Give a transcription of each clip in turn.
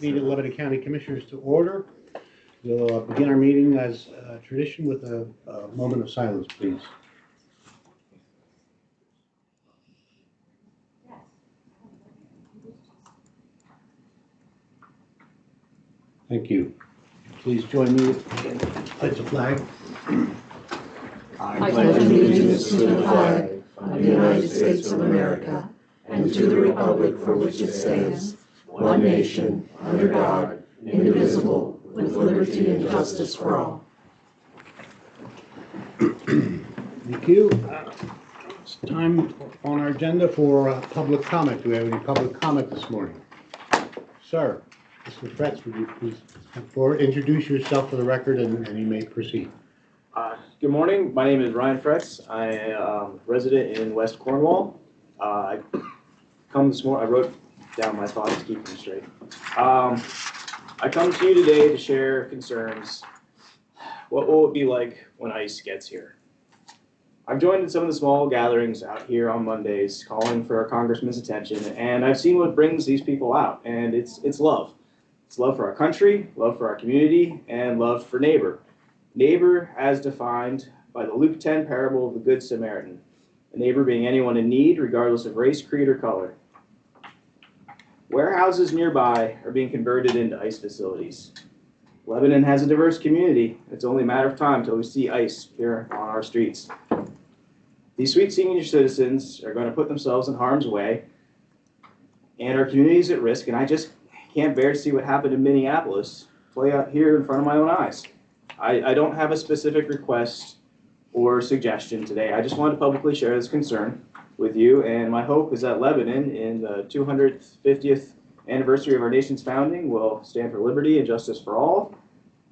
Meeting of Lebanon County Commissioners to order. We'll begin our meeting as tradition with a moment of silence, please. Thank you. Please join me in pledge the flag. I pledge allegiance to the flag of the United States of America and to the republic for which it stands, one nation, under God, indivisible, with liberty and justice for all. Thank you. It's time on our agenda for public comment. Do we have any public comment this morning? Sir, Mr. Fretz, would you please come forward, introduce yourself for the record, and you may proceed. Good morning. My name is Ryan Fretz. I am a resident in West Cornwall. I come this morning. I wrote down my thoughts to keep them straight. I come to you today to share concerns. What will it be like when ICE gets here? I've joined in some of the small gatherings out here on Mondays calling for our congressman's attention, and I've seen what brings these people out, and it's love. It's love for our country, love for our community, and love for neighbor. Neighbor as defined by the Luke 10 parable of the Good Samaritan, a neighbor being anyone in need regardless of race, creed, or color. Warehouses nearby are being converted into ICE facilities. Lebanon has a diverse community. It's only a matter of time until we see ICE here on our streets. These sweet senior citizens are going to put themselves in harm's way, and our community is at risk, and I just can't bear to see what happened in Minneapolis play out here in front of my own eyes. I don't have a specific request or suggestion today. I just want to publicly share this concern with you, and my hope is that Lebanon, in the 250th anniversary of our nation's founding, will stand for liberty and justice for all,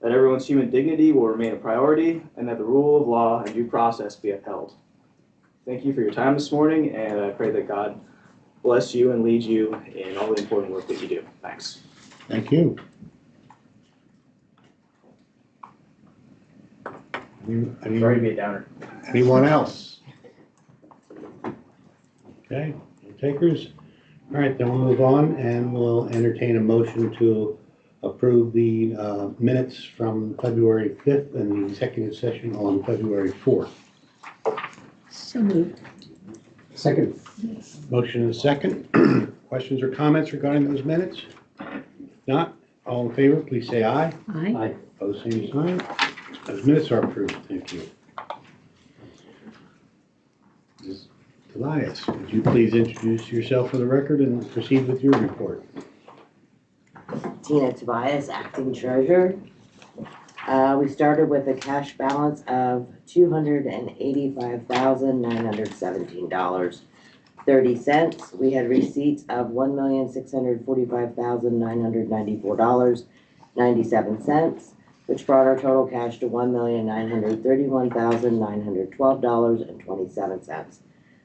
that everyone's human dignity will remain a priority, and that the rule of law and due process be upheld. Thank you for your time this morning, and I pray that God bless you and lead you in all the important work that you do. Thanks. Thank you. Sorry to be a downer. Anyone else? Okay, no takers. All right, then we'll move on and we'll entertain a motion to approve the minutes from February 5th and the executive session on February 4th. So moved. Second. Motion and a second. Questions or comments regarding those minutes? If not, all in favor, please say aye. Aye. Opposed, same sign. Those minutes are approved. Thank you. Elias, would you please introduce yourself for the record and proceed with your report? Tina Tobias, acting treasurer. We started with a cash balance of $285,917.30. We had receipts of $1,645,994.97, which brought our total cash to $1,931,912.27.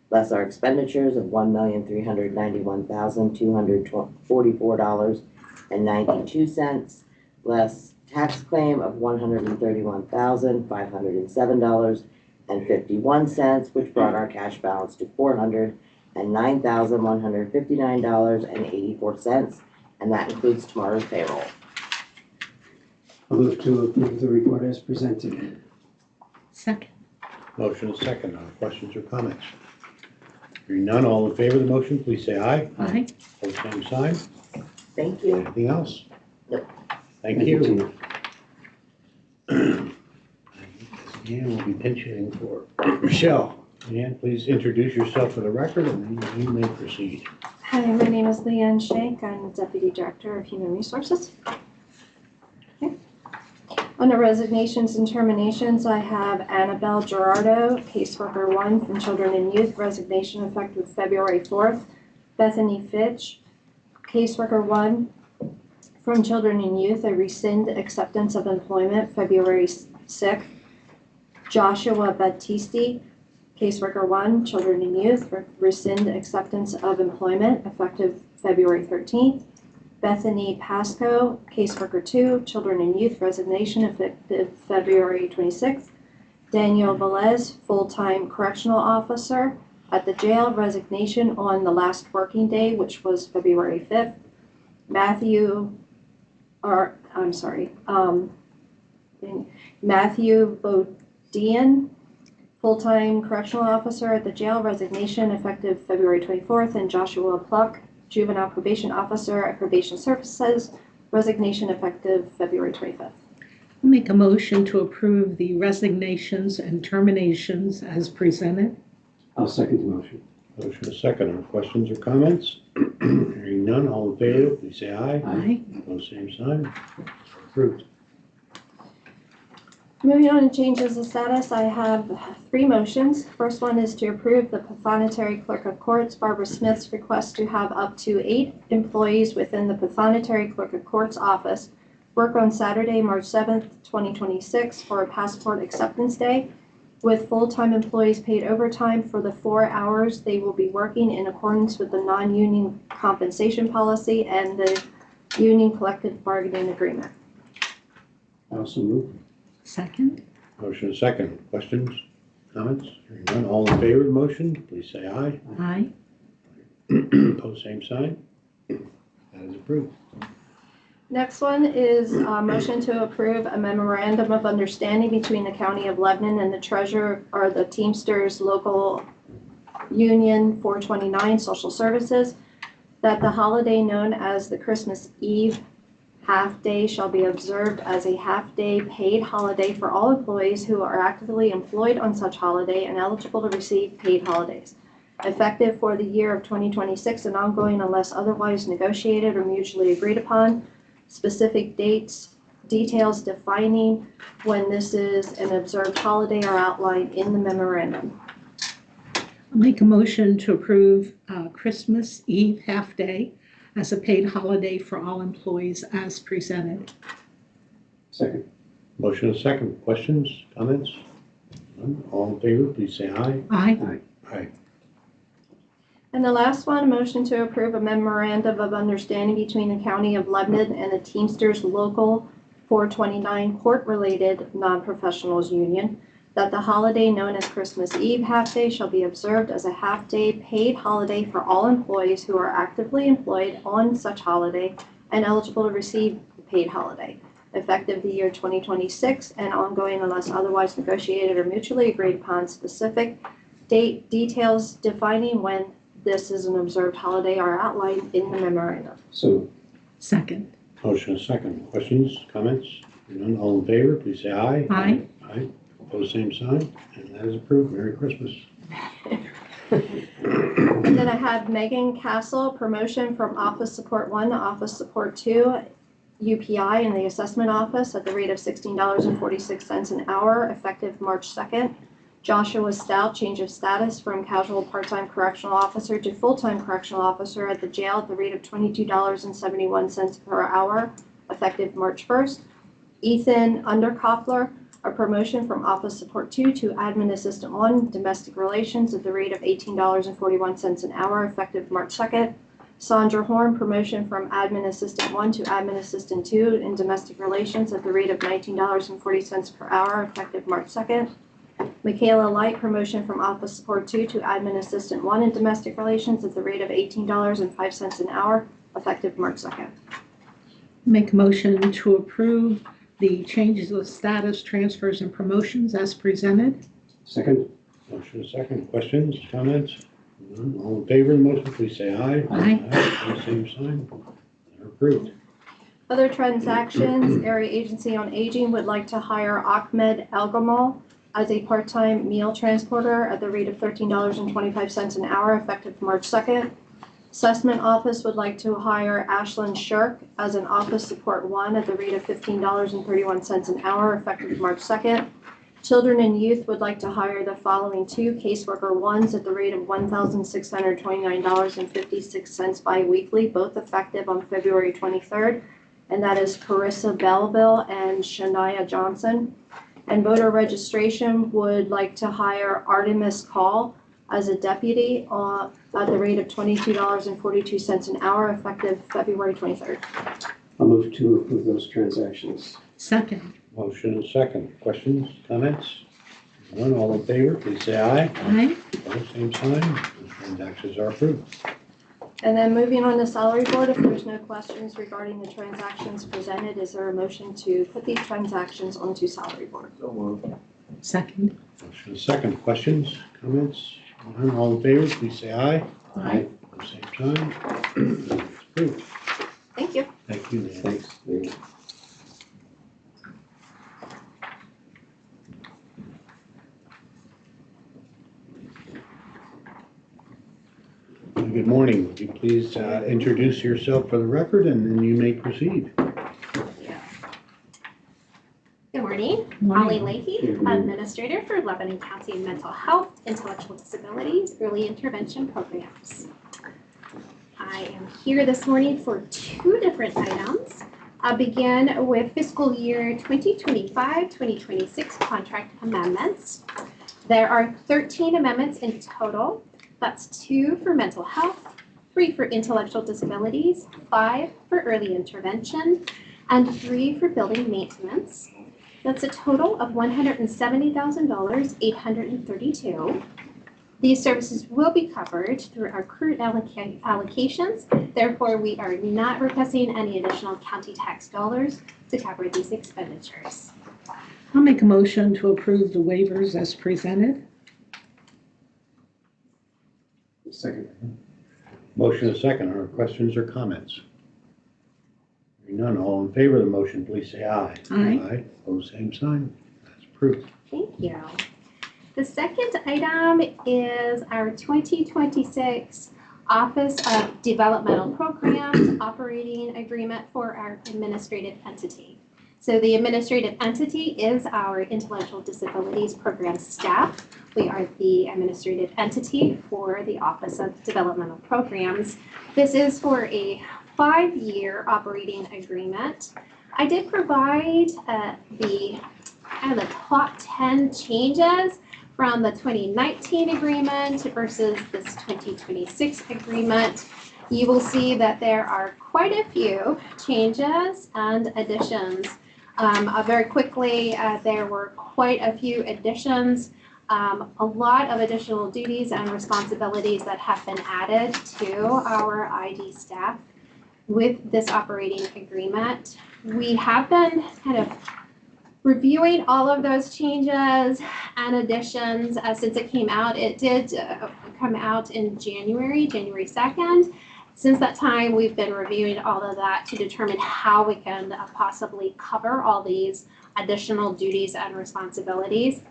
Less our expenditures of $1,391,244.92, less tax claim of $131,507.51, which brought our cash balance to $409,159.84, and that includes tomorrow's payroll. I'll move to approve the report as presented. Second. Motion is second. Questions or comments? Hearing none, all in favor of the motion, please say aye. Aye. Opposed, same sign. Thank you. Anything else? Nope. Thank you. And we'll be pinch hitting for Michelle. Leanne, please introduce yourself for the record and then you may proceed. Hi, my name is Leanne Shank. I'm the Deputy Director of Human Resources. Okay. Under resignations and terminations, I have Annabelle Gerardo, caseworker 1 from Children and Youth, resignation effective February 4th. Bethany Fitch, caseworker 1 from Children and Youth, I rescind acceptance of employment February 6th. Joshua Battisti, caseworker 1, Children and Youth, rescind acceptance of employment effective February 13th. Bethany Pasco, caseworker 2, Children and Youth, resignation effective February 26th. Daniel Velez, full-time correctional officer at the jail, resignation on the last working day, which was February 5th. Matthew Matthew Bodian, full-time correctional officer at the jail, resignation effective February 24th, and Joshua Pluck, juvenile probation officer at probation services, resignation effective February 25th. Make a motion to approve the resignations and terminations as presented. I'll second the motion. Motion is second. Are questions or comments? Hearing none, all in favor, please say aye. Aye. Opposed, same sign. Approved. Moving on to changes of status, I have 3 motions. First one is to approve the Pathonetary Clerk of Courts, Barbara Smith's request to have up to 8 employees within the Pathonetary Clerk of Courts office work on Saturday, March 7th, 2026 for a passport acceptance day, with full-time employees paid overtime for the 4 hours they will be working in accordance with the non-union compensation policy and the union collective bargaining agreement. I also move. Second. Motion is second. Questions, comments? Hearing none, all in favor of the motion, please say aye. Aye. Opposed, same sign. That is approved. Next one is a motion to approve a memorandum of understanding between the County of Lebanon and the Treasurer or the Teamsters Local Union 429 Social Services that the holiday known as the Christmas Eve half-day shall be observed as a half-day paid holiday for all employees who are actively employed on such holiday and eligible to receive paid holidays, effective for the year of 2026 and ongoing unless otherwise negotiated or mutually agreed upon. Specific dates, details defining when this is an observed holiday are outlined in the memorandum. I'll make a motion to approve Christmas Eve half-day as a paid holiday for all employees as presented. Second. Motion is second. Questions, comments? None? All in favor, please say aye. Aye. Aye. And the last one, motion to approve a memorandum of understanding between the County of Lebanon and the Teamsters Local 429 Court-Related Non-Professionals Union that the holiday known as Christmas Eve half-day shall be observed as a half-day paid holiday for all employees who are actively employed on such holiday and eligible to receive the paid holiday, effective the year 2026 and ongoing unless otherwise negotiated or mutually agreed upon. Specific date details defining when this is an observed holiday are outlined in the memorandum. So Second. Motion is second. Questions, comments? Hearing none, all in favor, please say aye. Aye. Aye. Opposed, same sign. And that is approved. Merry Christmas. And then I have Megan Castle, promotion from Office Support 1 to Office Support 2, UPI in the assessment office at the rate of $16.46 an hour, effective March 2nd. Joshua Stout, change of status from casual part-time correctional officer to full-time correctional officer at the jail at the rate of $22.71 per hour, effective March 1st. Ethan Underkoffler, a promotion from Office Support 2 to Admin Assistant 1, Domestic Relations at the rate of $18.41 an hour, effective March 2nd. Sandra Horn, promotion from Admin Assistant 1 to Admin Assistant 2 in Domestic Relations at the rate of $19.40 per hour, effective March 2nd. Michaela Light, promotion from Office Support 2 to Admin Assistant 1 in Domestic Relations at the rate of $18.05 an hour, effective March 2nd. Make a motion to approve the changes of status, transfers, and promotions as presented. second. Motion is second. Questions, comments? None? All in favor of the motion, please say aye. Aye. Opposed, same sign. They're approved. Other transactions, Area Agency on Aging would like to hire Ahmed Elgamal as a part-time meal transporter at the rate of $13.25 an hour, effective March 2nd. Assessment Office would like to hire Ashlyn Shirk as an Office Support 1 at the rate of $15.31 an hour, effective March 2nd. Children and Youth would like to hire the following 2 caseworker 1s at the rate of $1,629.56 biweekly, both effective on February 23rd, and that is Carissa Belleville and Shania Johnson. And voter registration would like to hire Artemis Call as a deputy at the rate of $22.42 an hour, effective February 23rd. I'll move to approve those transactions. Second. Motion is second. Questions, comments? None? All in favor, please say aye. Aye. Opposed, same sign. Those transactions are approved. And then moving on to salary board, if there's no questions regarding the transactions presented, is there a motion to put these transactions onto salary board? So moved. Second. Motion is second. Questions, comments? None. All in favor, please say aye. Aye. At the same time. It's approved. Thank you. Thank you, Nan. Thanks. Mary. Good morning. Would you please introduce yourself for the record, and then you may proceed. Good morning, Molly Leahy, Administrator for Lebanon County Mental Health, Intellectual Disabilities, Early Intervention Programs. I am here this morning for two different items. I'll begin with fiscal year 2025-2026 contract amendments. There are 13 amendments in total. That's 2 for mental health, 3 for intellectual disabilities, 5 for early intervention, and 3 for building maintenance. That's a total of $170,832. These services will be covered through our current allocations. Therefore, we are not requesting any additional county tax dollars to cover these expenditures. I'll make a motion to approve the waivers as presented. Second. Motion is second. Are there questions or comments? Hearing none. All in favor of the motion, please say aye. Aye. Aye. Opposed, same sign. That's approved. Thank you. The second item is our 2026 Office of Developmental Programs Operating Agreement for our administrative entity. So the administrative entity is our intellectual disabilities program staff. We are the administrative entity for the Office of Developmental Programs. This is for a 5-year operating agreement. I did provide the top 10 changes from the 2019 agreement versus this 2026 agreement. You will see that there are quite a few changes and additions. Very quickly, there were quite a few additions, a lot of additional duties and responsibilities that have been added to our ID staff with this operating agreement. We have been kind of reviewing all of those changes and additions since it came out. It did come out in January 2nd. Since that time, we've been reviewing all of that to determine how we can possibly cover all these additional duties and responsibilities.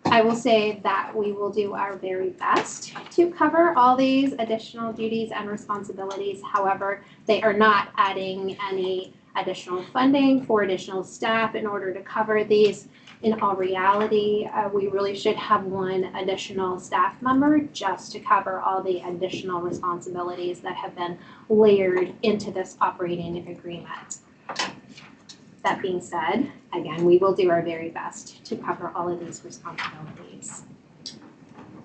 I will say that we will do our very best to cover all these additional duties and responsibilities. However, they are not adding any additional funding for additional staff in order to cover these. In all reality, we really should have one additional staff member just to cover all the additional responsibilities that have been layered into this operating agreement. That being said, again, we will do our very best to cover all of these responsibilities.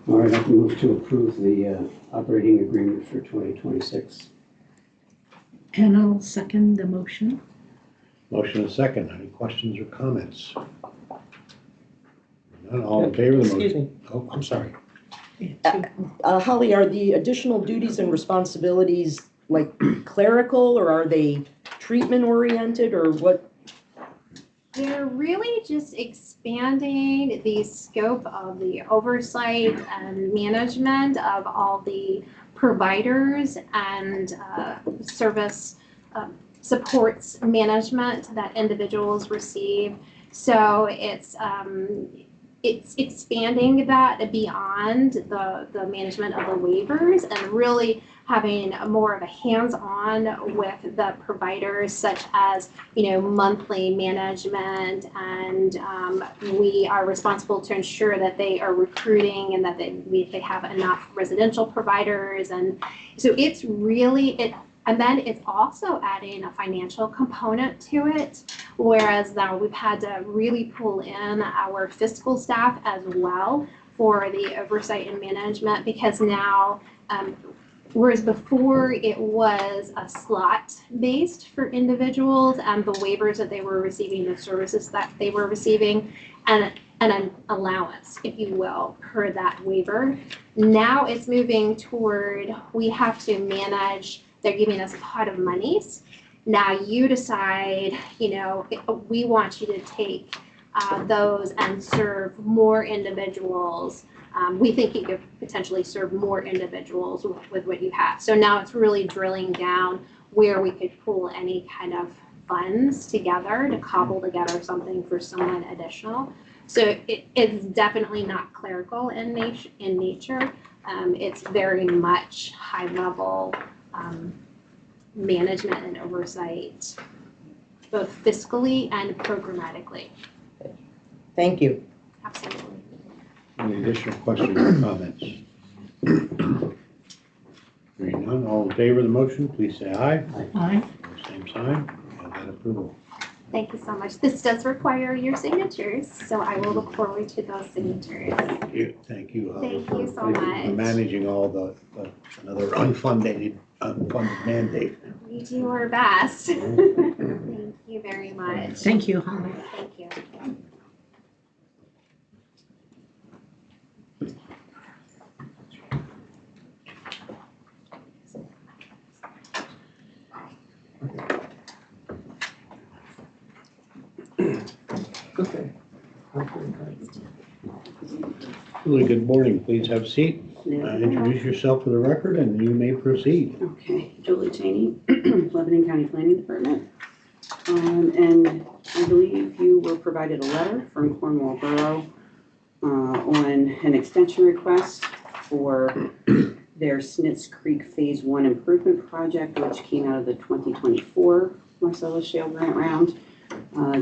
All right, I can move to approve the operating agreement for 2026. And I'll second the motion. Motion is second. Any questions or comments? None. All in favor of the motion? Excuse me. Oh, I'm sorry. Holly, are the additional duties and responsibilities like clerical, or are they treatment oriented, or what? They're really just expanding the scope of the oversight and management of all the providers and service supports management that individuals receive. So it's expanding that beyond the management of the waivers and really having more of a hands-on with the providers, such as, monthly management, and we are responsible to ensure that they are recruiting and that they have enough residential providers. And so it's really, and then it's also adding a financial component to it, whereas now we've had to really pull in our fiscal staff as well for the oversight and management, because now, whereas before it was a slot based for individuals and the waivers that they were receiving, the services that they were receiving, and an allowance, if you will, per that waiver. Now it's moving toward, we have to manage, they're giving us a pot of monies. Now you decide, we want you to take those and serve more individuals. We think you could potentially serve more individuals with what you have. So now it's really drilling down where we could pull any kind of funds together to cobble together something for someone additional. So it's definitely not clerical in nature. It's very much high level management and oversight, both fiscally and programmatically. Thank you. Absolutely. Any additional questions or comments? Hearing none, all in favor of the motion, please say aye. Aye. Same sign, and that approval. Thank you so much. This does require your signatures, so I will look forward to those signatures. Thank you, Holly, Thank you so for much. managing all the another unfunded mandate. We do our best. Thank you very much. Thank you, Holly. Thank you. Okay. Julie, good morning. Please have a seat. Introduce yourself for the record and you may proceed. Okay, Julie Cheney, Lebanon County Planning Department. And I believe you were provided a letter from Cornwall Borough on an extension request for their Snitz Creek Phase 1 improvement project, which came out of the 2024 Marcellus Shale Grant Round.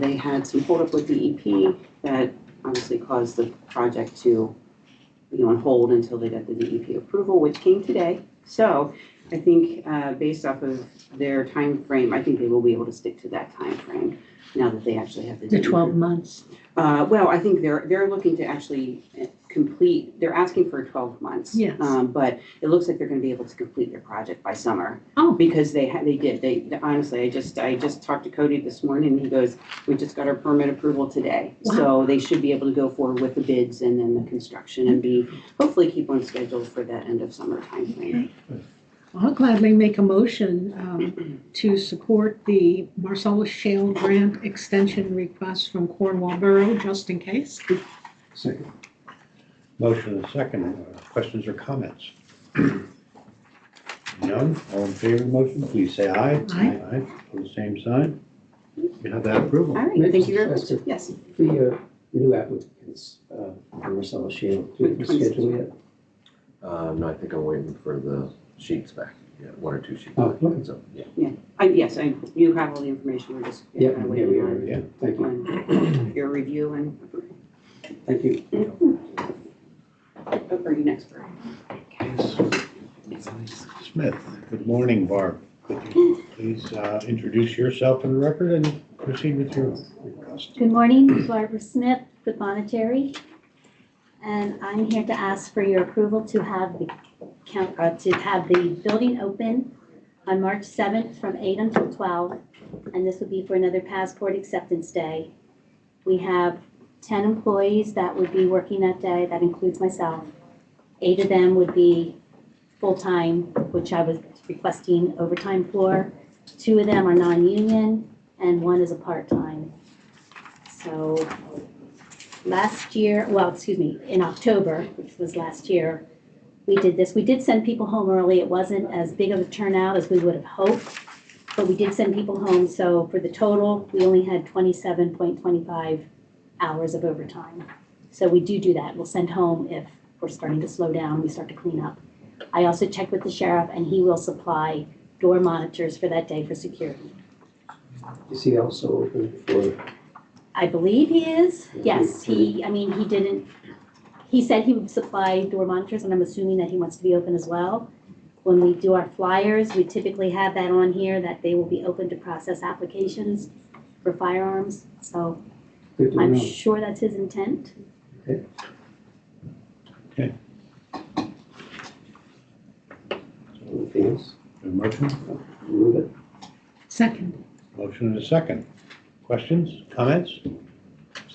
They had some holdup with DEP that obviously caused the project to be on hold until they got the DEP approval, which came today. So I think based off of their time frame, I think they will be able to stick to that time frame now that they actually have the The DEP. 12 months. Well, I think they're looking to actually complete, they're asking for 12 months. Yes. But it looks like they're gonna be able to complete their project by summer. Oh. Because they did, honestly, I just talked to Cody this morning and he goes, we just got our permit approval today. Wow. So they should be able to go forward with the bids and then the construction and hopefully keep on schedule for that end of summer timeframe. I'll gladly make a motion to support the Marcellus Shale Grant extension request from Cornwall Borough, just in case. Second. Motion and second. Questions or comments? None. All in favor of the motion, please say aye. Aye. Aye. For the same sign. You have that approval. All right, May I thank you just very much. ask a- Yes. The new applicants for Marcellus Shale, do you have a schedule yet? No, I think I'm waiting for the sheets back. Yeah, 1 or 2 sheets. Oh, back. okay. So, yeah. Yes, you have all the information, we're just Yeah, kind of here we waiting are. on Yeah. Thank you. on your review and approval. Thank you. Oh, are you next, Barb? Smith. Good morning, Barb. Could you please introduce yourself for the record and proceed with your request? Good morning, Barbara Smith, the Monetary, and I'm here to ask for your approval to have the building open on March 7th from 8 until 12, and this would be for another passport acceptance day. We have 10 employees that would be working that day, that includes myself. 8 of them would be full-time, which I was requesting overtime for. 2 of them are non-union, and 1 is a part-time. So last year, in October, which was last year, we did this. We did send people home early. It wasn't as big of a turnout as we would have hoped, but we did send people home. So for the total, we only had 27.25 hours of overtime. So we do that. We'll send home if we're starting to slow down, we start to clean up. I also checked with the sheriff, and he will supply door monitors for that day for security. Is he also open for? I believe he is. Yes, he said he would supply door monitors, and I'm assuming that he wants to be open as well. When we do our flyers, we typically have that on here, that they will be open to process applications for firearms. So Good to I'm know. sure that's his intent. Anything else? A motion? Move it. Second. Motion and a second. Questions, comments?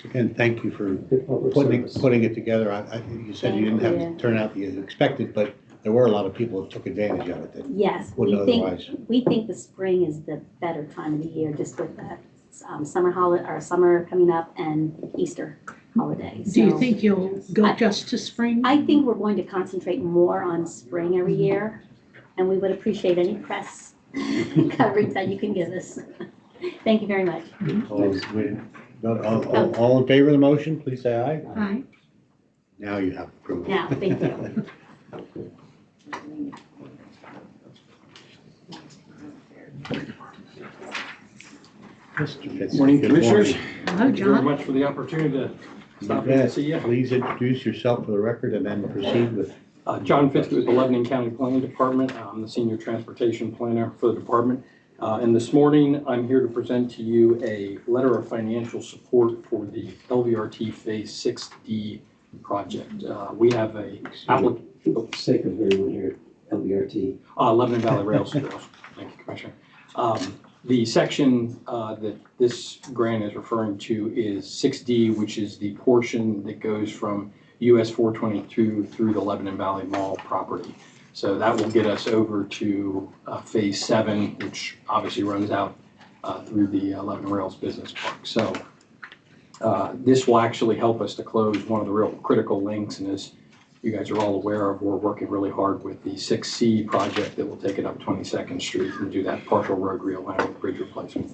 So again, thank you for Good public service. putting it together. You said you didn't have Thank the turnout that you expected, but there were a lot of people that took advantage of it that Yes, we wouldn't otherwise. think the spring is the better time of the year, just with the summer coming up and Easter holiday. Do you So think you'll go just to spring? I think we're going to concentrate more on spring every year, and we would appreciate any press coverage that you can give us. Thank you very much. All in favor of the motion, please say aye. Aye. Now you have approval. Now, thank you. Mr. Fitz. Morning, good Commissioners. morning. Hello, Thank you very John. much for the opportunity to You stop in and bet. see you. Please introduce yourself for the record and then proceed with. John Fitzke with the Lebanon County Planning Department. I'm the Senior Transportation Planner for the department. And this morning, I'm here to present to you a letter of financial support for the LVRT Phase 6D project. We have a For the sake of everyone here, LBRT. Lebanon Valley Rails. Thank you, Commissioner. The section that this grant is referring to is 6D, which is the portion that goes from US 422 through the Lebanon Valley Mall property. So that will get us over to Phase 7, which obviously runs out through the Lebanon Rails Business Park. So this will actually help us to close one of the real critical links, and as you guys are all aware of, we're working really hard with the 6C project that will take it up 22nd Street and do that partial road realignment, bridge replacement.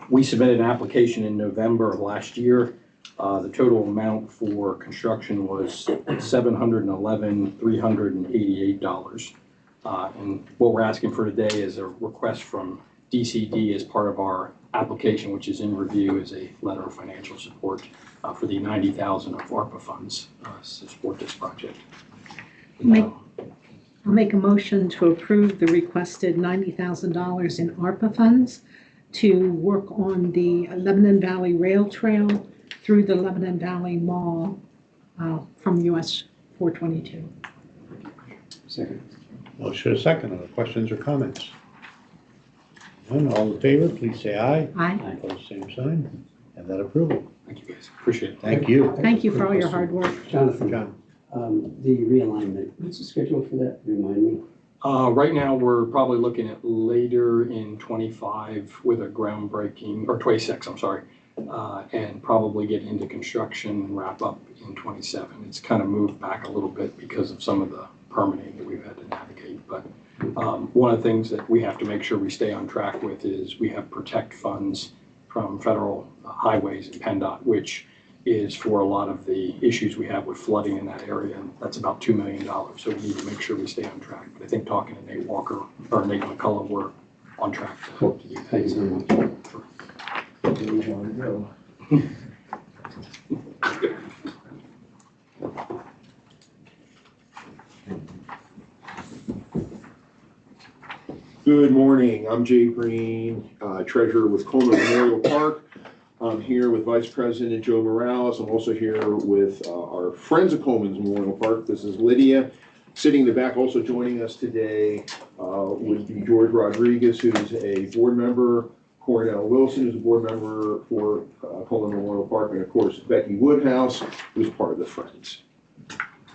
We submitted an application in November of last year. The total amount for construction was $711,388. And what we're asking for today is a request from DCD as part of our application, which is in review, as a letter of financial support for the $90,000 of ARPA funds to support this project. I'll make a motion to approve the requested $90,000 in ARPA funds to work on the Lebanon Valley Rail Trail through the Lebanon Valley Mall from US 422. Second. Motion a second. Other questions or comments? None. All in favor, please say aye. Aye. Opposed, same sign. Have that approval. Thank you, guys. Appreciate it. Thank you. Thank you for all your hard work. Jonathan, John. the realignment, what's the schedule for that? Remind me. Right now, we're probably looking at later in 25 with a groundbreaking, or 26, I'm sorry, and probably get into construction and wrap up in 27. It's kind of moved back a little bit because of some of the permitting that we've had to navigate. But one of the things that we have to make sure we stay on track with is we have protect funds from federal highways and PennDOT, which is for a lot of the issues we have with flooding in that area, and that's about $2 million. So we need to make sure we stay on track. But I think talking to Nate Walker, or Nate McCullough, we're on track to do that. Thank you very much. Good morning. I'm Jay Green, treasurer with Coleman Memorial Park. I'm here with Vice President Joe Morales. I'm also here with our friends at Coleman's Memorial Park. This is Lydia. Sitting in the back, also joining us today would be George Rodriguez, who's a board member, Cornell Wilson, who's a board member for Coleman Memorial Park, and of course Becky Woodhouse, who's part of the Friends.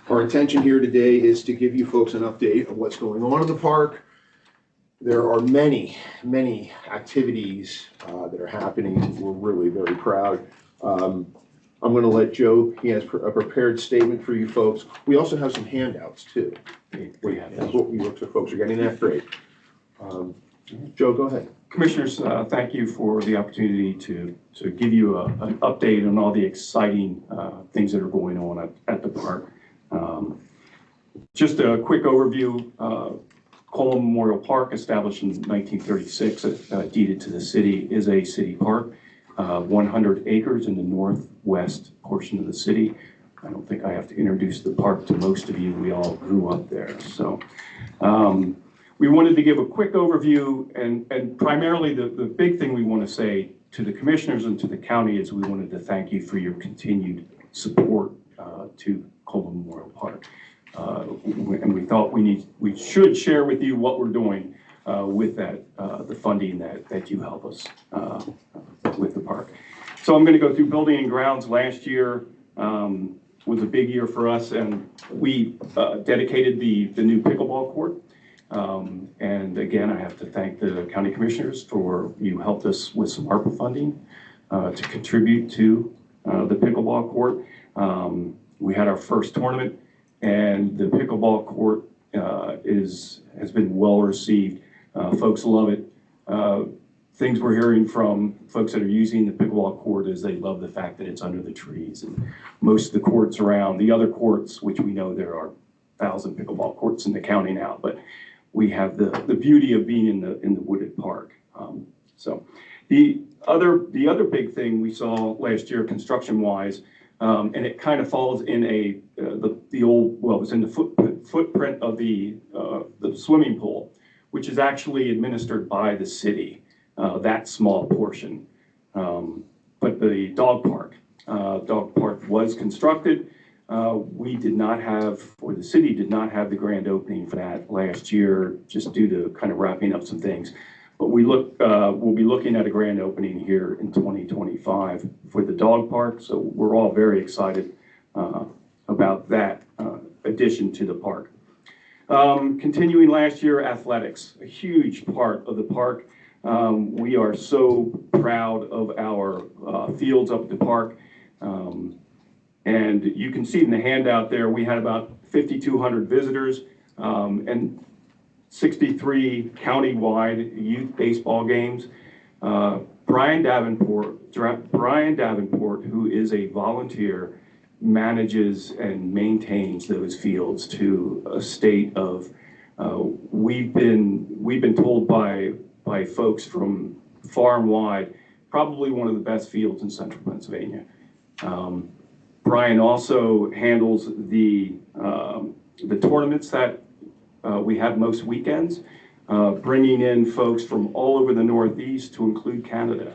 Our intention here today is to give you folks an update on what's going on in the park. There are many, many activities that are happening. We're really very proud. I'm going to let Joe, he has a prepared statement for you folks. We also have some handouts too. That's what you folks are getting. That great. Joe, go ahead. Commissioners, thank you for the opportunity to give you an update on all the exciting things that are going on at the park. Just a quick overview. Coleman Memorial Park, established in 1936, deeded to the city, is a city park, 100 acres in the northwest portion of the city. I don't think I have to introduce the park to most of you. We all grew up there. So we wanted to give a quick overview, and primarily the big thing we want to say to the commissioners and to the county is we wanted to thank you for your continued support to Coleman Memorial Park. And we thought we should share with you what we're doing with that, the funding that you help us with the park. So I'm going to go through building and grounds. Last year was a big year for us, and we dedicated the new pickleball court. And again, I have to thank the county commissioners for, you helped us with some ARPA funding to contribute to the pickleball court. We had our first tournament, and the pickleball court has been well received. Folks love it. Things we're hearing from folks that are using the pickleball court is they love the fact that it's under the trees. And most of the courts around, the other courts, which we know there are 1,000 pickleball courts in the county now, but we have the beauty of being in the wooded park. So the other big thing we saw last year construction-wise, and it kind of falls in the old, well, it was in the footprint of the swimming pool, which is actually administered by the city, that small portion. But the dog park was constructed. We did not have, or the city did not have the grand opening for that last year, just due to kind of wrapping up some things. But we'll be looking at a grand opening here in 2025 for the dog park. So we're all very excited about that addition to the park. Continuing last year, athletics, a huge part of the park. We are so proud of our fields up at the park. And you can see in the handout there, we had about 5,200 visitors and 63 countywide youth baseball games. Brian Davenport, who is a volunteer, manages and maintains those fields to a state of, we've been told by folks from far and wide, probably one of the best fields in central Pennsylvania. Brian also handles the tournaments that we have most weekends, bringing in folks from all over the Northeast to include Canada.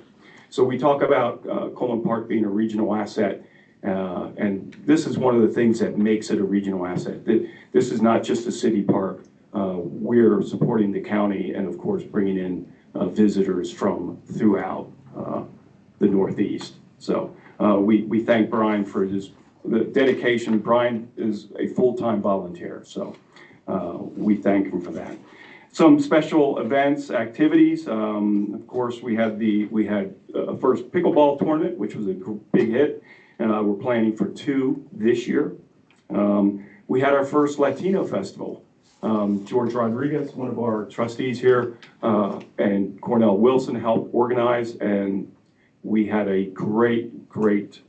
So we talk about Coleman Park being a regional asset, and this is one of the things that makes it a regional asset. This is not just a city park. We're supporting the county and, of course, bringing in visitors from throughout the Northeast. So we thank Brian for the dedication. Brian is a full-time volunteer, so we thank him for that. Some special events, activities. Of course, we had a first pickleball tournament, which was a big hit. We're planning for 2 this year. We had our first Latino festival. George Rodriguez, one of our trustees here, and Cornell Wilson helped organize, and we had a great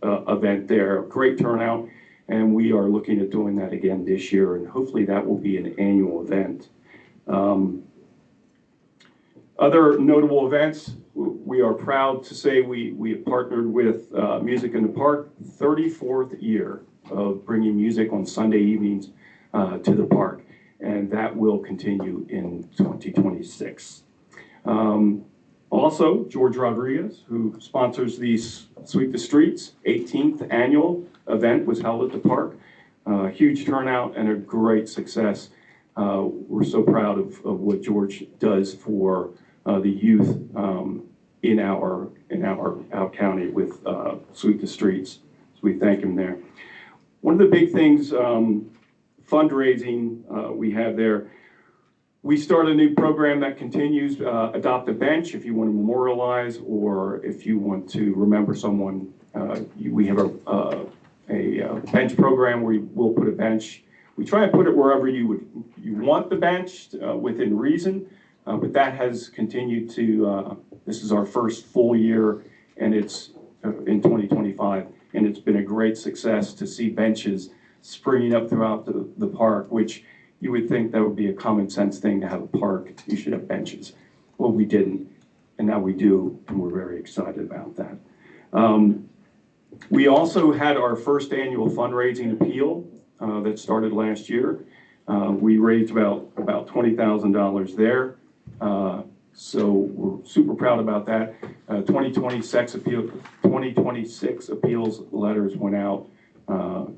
event there, great turnout, and we are looking at doing that again this year, and hopefully that will be an annual event. Other notable events, we are proud to say we have partnered with Music in the Park, 34th year of bringing music on Sunday evenings to the park, and that will continue in 2026. Also, George Rodriguez, who sponsors the Sweep the Streets 18th annual event, was held at the park. Huge turnout and a great success. We're so proud of what George does for the youth in our county with Sweep the Streets. So we thank him there. One of the big things, fundraising we have there, we start a new program that continues, Adopt a Bench, if you want to memorialize or if you want to remember someone. We have a bench program where we'll put a bench. We try and put it wherever you want the bench within reason, but that has continued to, this is our first full year, and it's in 2025, and it's been a great success to see benches springing up throughout the park, which you would think that would be a common sense thing to have a park. You should have benches. Well, we didn't, and now we do, and we're very excited about that. We also had our first annual fundraising appeal that started last year. We raised about $20,000 there. So we're super proud about that. 2026 appeals letters went out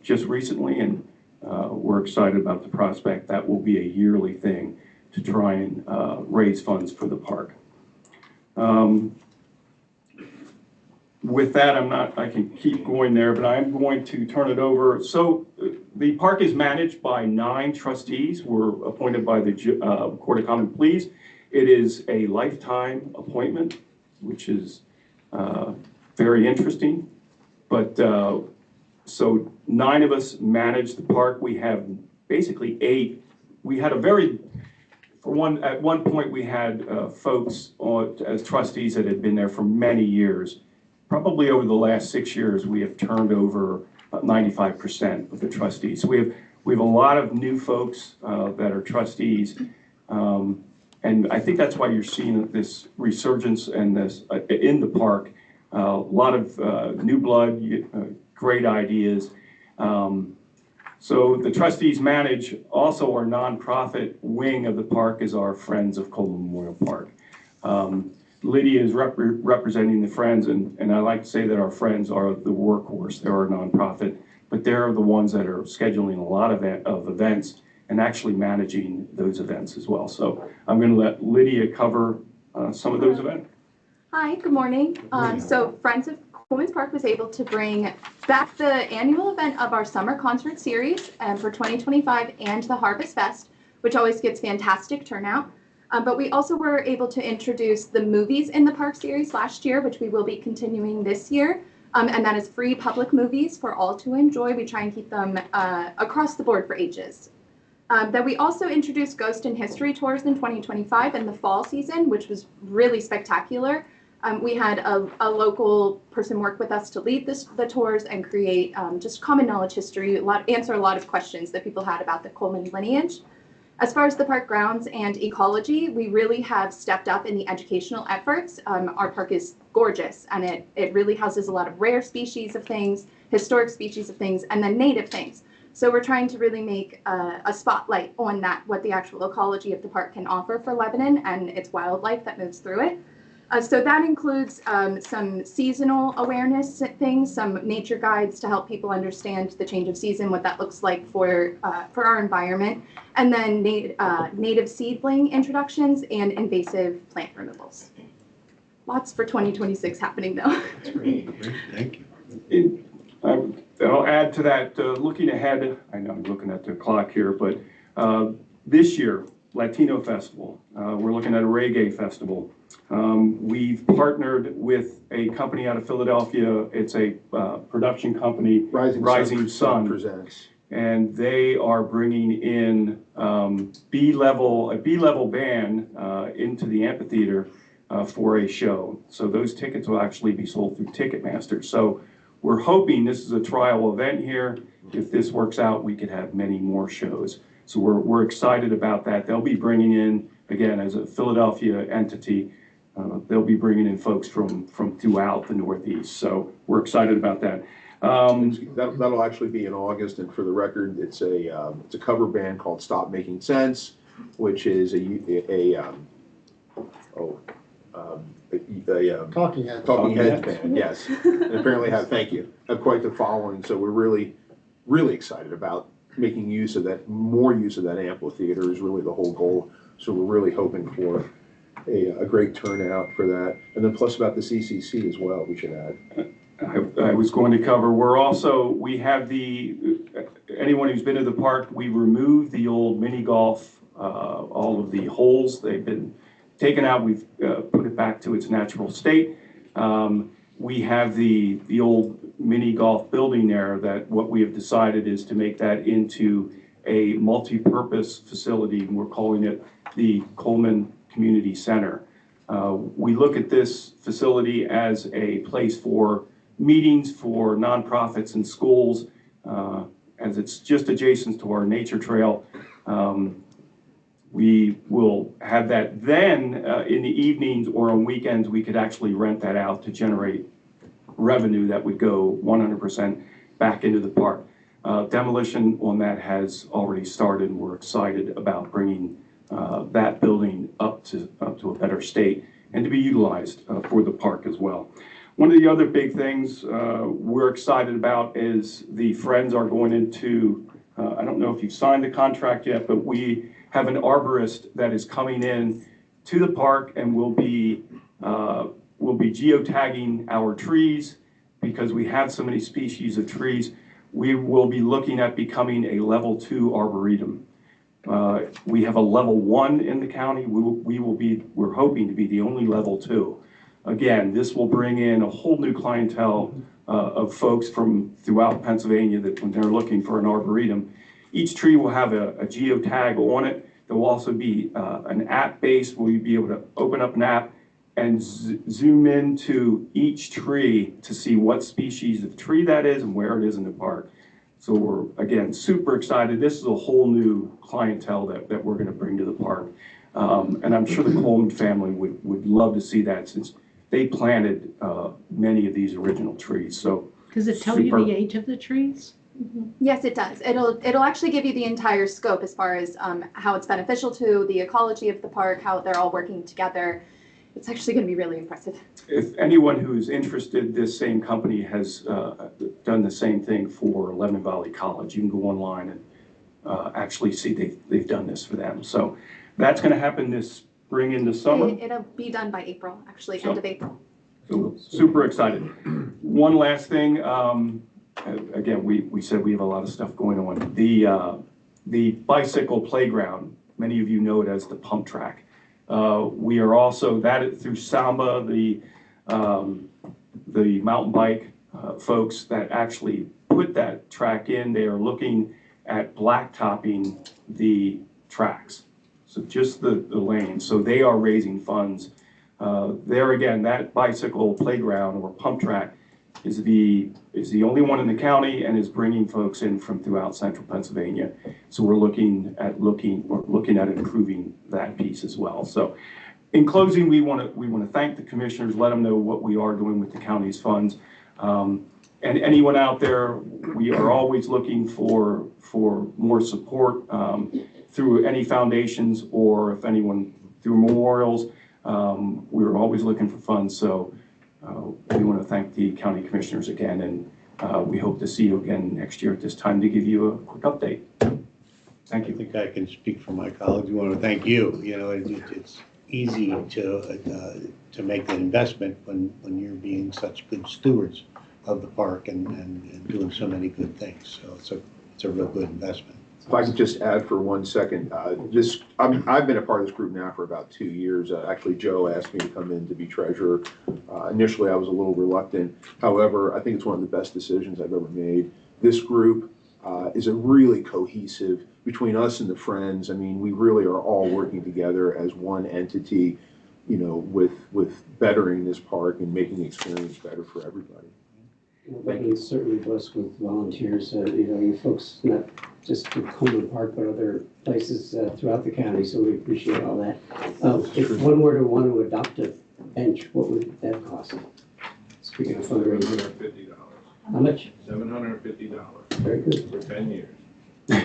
just recently, and we're excited about the prospect. That will be a yearly thing to try and raise funds for the park. with that, I can keep going there, but I'm going to turn it over. So the park is managed by 9 trustees. We're appointed by the Court of Common Pleas. It is a lifetime appointment, which is very interesting. But so 9 of us manage the park. We have basically 8. We had a very, at one point we had folks as trustees that had been there for many years. Probably over the last 6 years, we have turned over 95% of the trustees. So we have a lot of new folks that are trustees. And I think that's why you're seeing this resurgence and this in the park. A lot of new blood, great ideas. So the trustees manage also our nonprofit wing of the park is our Friends of Coleman Memorial Park. Lydia is representing the Friends, and I like to say that our Friends are the workhorse. They're our nonprofit, but they're the ones that are scheduling a lot of events and actually managing those events as well. So I'm going to let Lydia cover some of those events. Hi, good morning. So Friends of Coleman's Park was able to bring back the annual event of our summer concert series for 2025 and the Harvest Fest, which always gets fantastic turnout. But we also were able to introduce the movies in the park series last year, which we will be continuing this year. And that is free public movies for all to enjoy. We try and keep them across the board for ages. Then we also introduced Ghost and History tours in 2025 in the fall season, which was really spectacular. We had a local person work with us to lead the tours and create just common knowledge history, answer a lot of questions that people had about the Coleman lineage. As far as the park grounds and ecology, we really have stepped up in the educational efforts. Our park is gorgeous, and it really houses a lot of rare species of things, historic species of things, and then native things. So we're trying to really make a spotlight on that, what the actual ecology of the park can offer for Lebanon and its wildlife that moves through it. So that includes some seasonal awareness things, some nature guides to help people understand the change of season, what that looks like for our environment, and then native seedling introductions and invasive plant removals. Lots for 2026 happening though. That's great. Thank you. I'll add to that, looking ahead, I know I'm looking at the clock here, but this year, Latino Festival, we're looking at a reggae festival. We've partnered with a company out of Philadelphia. It's a production company, Rising Sun presents, and they are bringing in a B-level band into the amphitheater for a show. So those tickets will actually be sold through Ticketmaster. So we're hoping this is a trial event here. If this works out, we could have many more shows. So we're excited about that. They'll be bringing in, again, as a Philadelphia entity, they'll be bringing in folks from throughout the Northeast. So we're excited about that. That'll actually be in August, and for the record, it's a cover band called Stop Making Sense, which is a Talking Heads band, yes. And apparently have quite the following. So we're really excited about making more use of that amphitheater is really the whole goal. So we're really hoping for a great turnout for that. And then plus about the CCC as well, we should add. I was going to cover, we have anyone who's been to the park, we removed the old mini golf, all of the holes, they've been taken out, we've put it back to its natural state. We have the old mini golf building there that what we have decided is to make that into a multi-purpose facility, and we're calling it the Coleman Community Center. We look at this facility as a place for meetings for nonprofits and schools, as it's just adjacent to our nature trail. We will have that then in the evenings or on weekends, we could actually rent that out to generate revenue that would go 100% back into the park. Demolition on that has already started, and we're excited about bringing that building up to a better state and to be utilized for the park as well. One of the other big things we're excited about is the Friends are going into, I don't know if you've signed the contract yet, but we have an arborist that is coming in to the park and will be we'll be geotagging our trees because we have so many species of trees. We will be looking at becoming a level 2 arboretum. We have a level 1 in the county. We're hoping to be the only level 2. Again, this will bring in a whole new clientele of folks from throughout Pennsylvania that when they're looking for an arboretum, each tree will have a geotag on it. There will also be an app base where you'll be able to open up an app and zoom into each tree to see what species of tree that is and where it is in the park. So we're, again, super excited. This is a whole new clientele that we're going to bring to the park. And I'm sure the Coleman family would love to see that since they planted many of these original trees. So does it tell you the age of the trees? Yes, it does. It'll actually give you the entire scope as far as how it's beneficial to the ecology of the park, how they're all working together. It's actually going to be really impressive. If anyone who's interested, this same company has done the same thing for Lebanon Valley College. You can go online and actually see they've done this for them. So that's going to happen this spring into summer. It'll be done by April, actually, end of April. So super excited. One last thing. Again, we said we have a lot of stuff going on. The bicycle playground, many of you know it as the pump track. We are also, through Samba, the mountain bike folks that actually put that track in, they are looking at blacktopping the tracks. So just the lane. So they are raising funds. There again, that bicycle playground or pump track is the only one in the county and is bringing folks in from throughout central Pennsylvania. So we're looking at improving that piece as well. So in closing, we want to thank the commissioners, let them know what we are doing with the county's funds. And anyone out there, we are always looking for more support through any foundations or if anyone through memorials. We're always looking for funds. So we want to thank the county commissioners again, and we hope to see you again next year at this time to give you a quick update. Thank you. I think I can speak for my colleagues. We want to thank you. You know, it's easy to make that investment when you're being such good stewards of the park and doing so many good things. So it's a real good investment. If I could just add for 1 second, I've been a part of this group now for about 2 years. Actually, Joe asked me to come in to be treasurer. Initially, I was a little reluctant. However, I think it's one of the best decisions I've ever made. This group is a really cohesive, between us and the Friends, I mean, we really are all working together as one entity, you know, with bettering this park and making the experience better for everybody. Lebanon is certainly blessed with volunteers. You know, you folks, not just in Coleman Park, but other places throughout the county, so we appreciate all that. If one were to want to adopt a bench, what would that cost? Speaking of fundraising. $750. How much? $750. Very good. For 10 years. So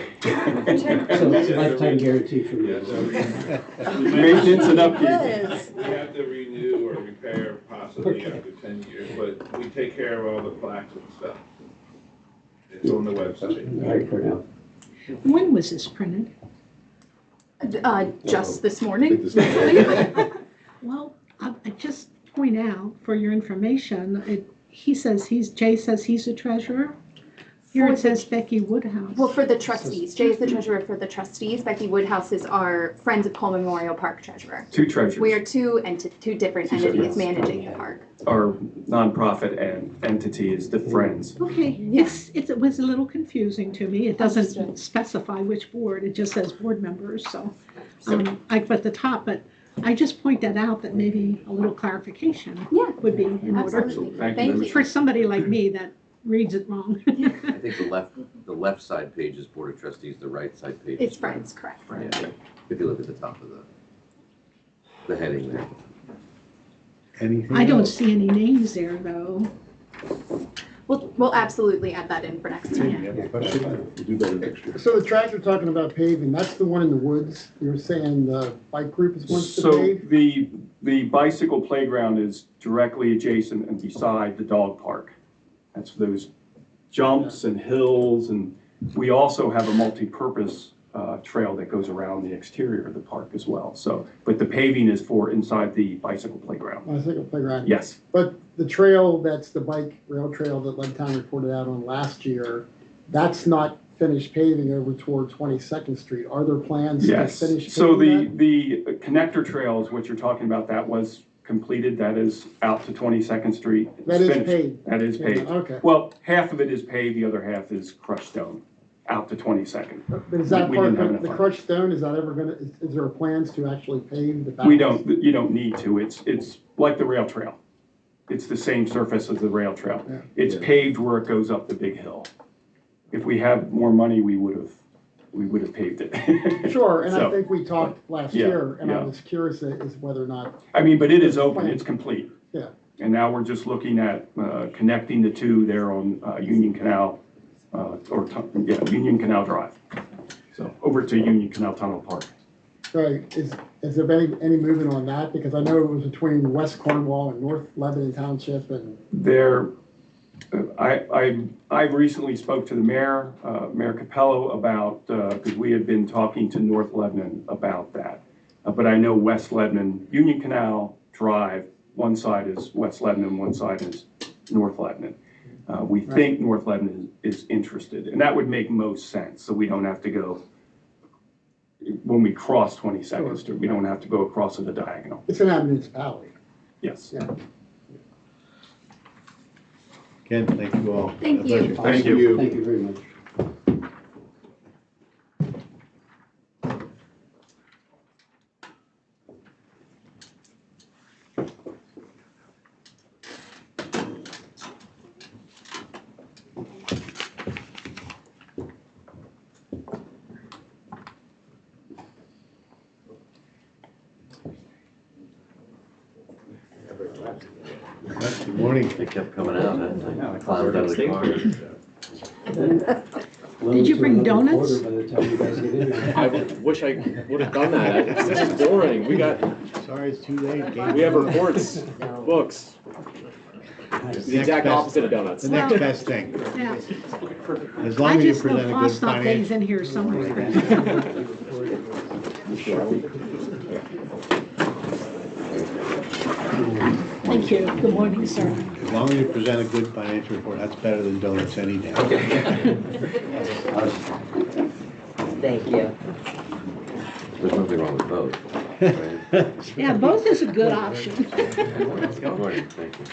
it's a lifetime guarantee for you. Maintenance and upkeep. We have to renew or repair possibly after 10 years, but we take care of all the plaques and stuff. It's on the website. All right, Cornell. When was this printed? Just this morning. Well, I just point out for your information, Jay says he's the treasurer. Here it says Becky Woodhouse. Well, for the trustees. Jay is the treasurer for the trustees. Becky Woodhouse is our Friends of Coleman Memorial Park treasurer. Two treasurers. We are two different entities managing the park. Our nonprofit entity is the Friends. Okay, it was a little confusing to me. It doesn't specify which board. It just says board members. So I put the top, but I just point that out that maybe a little clarification would be in order. Thank you. For somebody like me that reads it wrong. I think the left side page is Board of Trustees, the right side page is It's Friends, correct. Yeah, if you look at the top of the heading there. Anything I don't else? see any names there though. We'll absolutely add that in for next year. We'll do better next year. So the track you're talking about paving, that's the one in the woods? You're saying the bike group is wants to So pave? the bicycle playground is directly adjacent and beside the dog park. That's those jumps and hills, and we also have a multi-purpose trail that goes around the exterior of the park as well. So, but the paving is for inside the bicycle playground. Bicycle playground. Yes. But the trail, that's the bike rail trail that Leadtown reported out on last year, that's not finished paving over toward 22nd Street. Are there plans to Yes. finish So paving the connector trail is what you're talking about. That was completed. That is out to 22nd Street. It's That is finished. paved? That is Yeah, paved. okay. Well, half of it is paved, the other half is crushed stone out to 22nd. But is that We part didn't have of enough the time. crushed stone, is that ever gonna, is there plans to actually pave the balance? We don't, you don't need to. It's like the rail trail. It's the same surface as the rail trail. Yeah. It's paved where it goes up the big hill. If we had more money, we would have paved it. Sure, and I So, think we talked last yeah, year, and I yeah. was curious as whether or not, I mean, but it is open, it's complete. yeah. And now we're just looking at connecting the two there on Union Canal, Union Canal Drive. So over to Union Canal Tunnel Park. So has there been any movement on that? Because I know it was between West Cornwall and North Lebanon Township and. There, I recently spoke to the mayor, Mayor Capello, about, because we had been talking to North Lebanon about that. But I know West Lebanon, Union Canal Drive, one side is West Lebanon, one side is North Lebanon. We think North Lebanon is interested, and that would make most sense, so we don't have to go, when we cross 22nd Street, we don't have to go across at a diagonal. It's an municipality. Yes. Yeah. Ken, thank you all. Thank A you. pleasure. Thank you. Thank you very much. Good morning. They kept coming out, and Yeah, I I climbed out of the car. Did you bring donuts? By the time you guys get in there. I wish I would have done that. This is boring. We Sorry, it's too late. have reports, books. The exact opposite of donuts. The next best thing. Yeah. As I long as you just know present a good Fosstop Day's financial. in here somewhere. Thank you. Good morning, sir. As long as you present a good financial report, that's better than donuts any day. Thank you. There's nothing wrong with both. Right? Yeah, both is a good option. Good morning, thank you.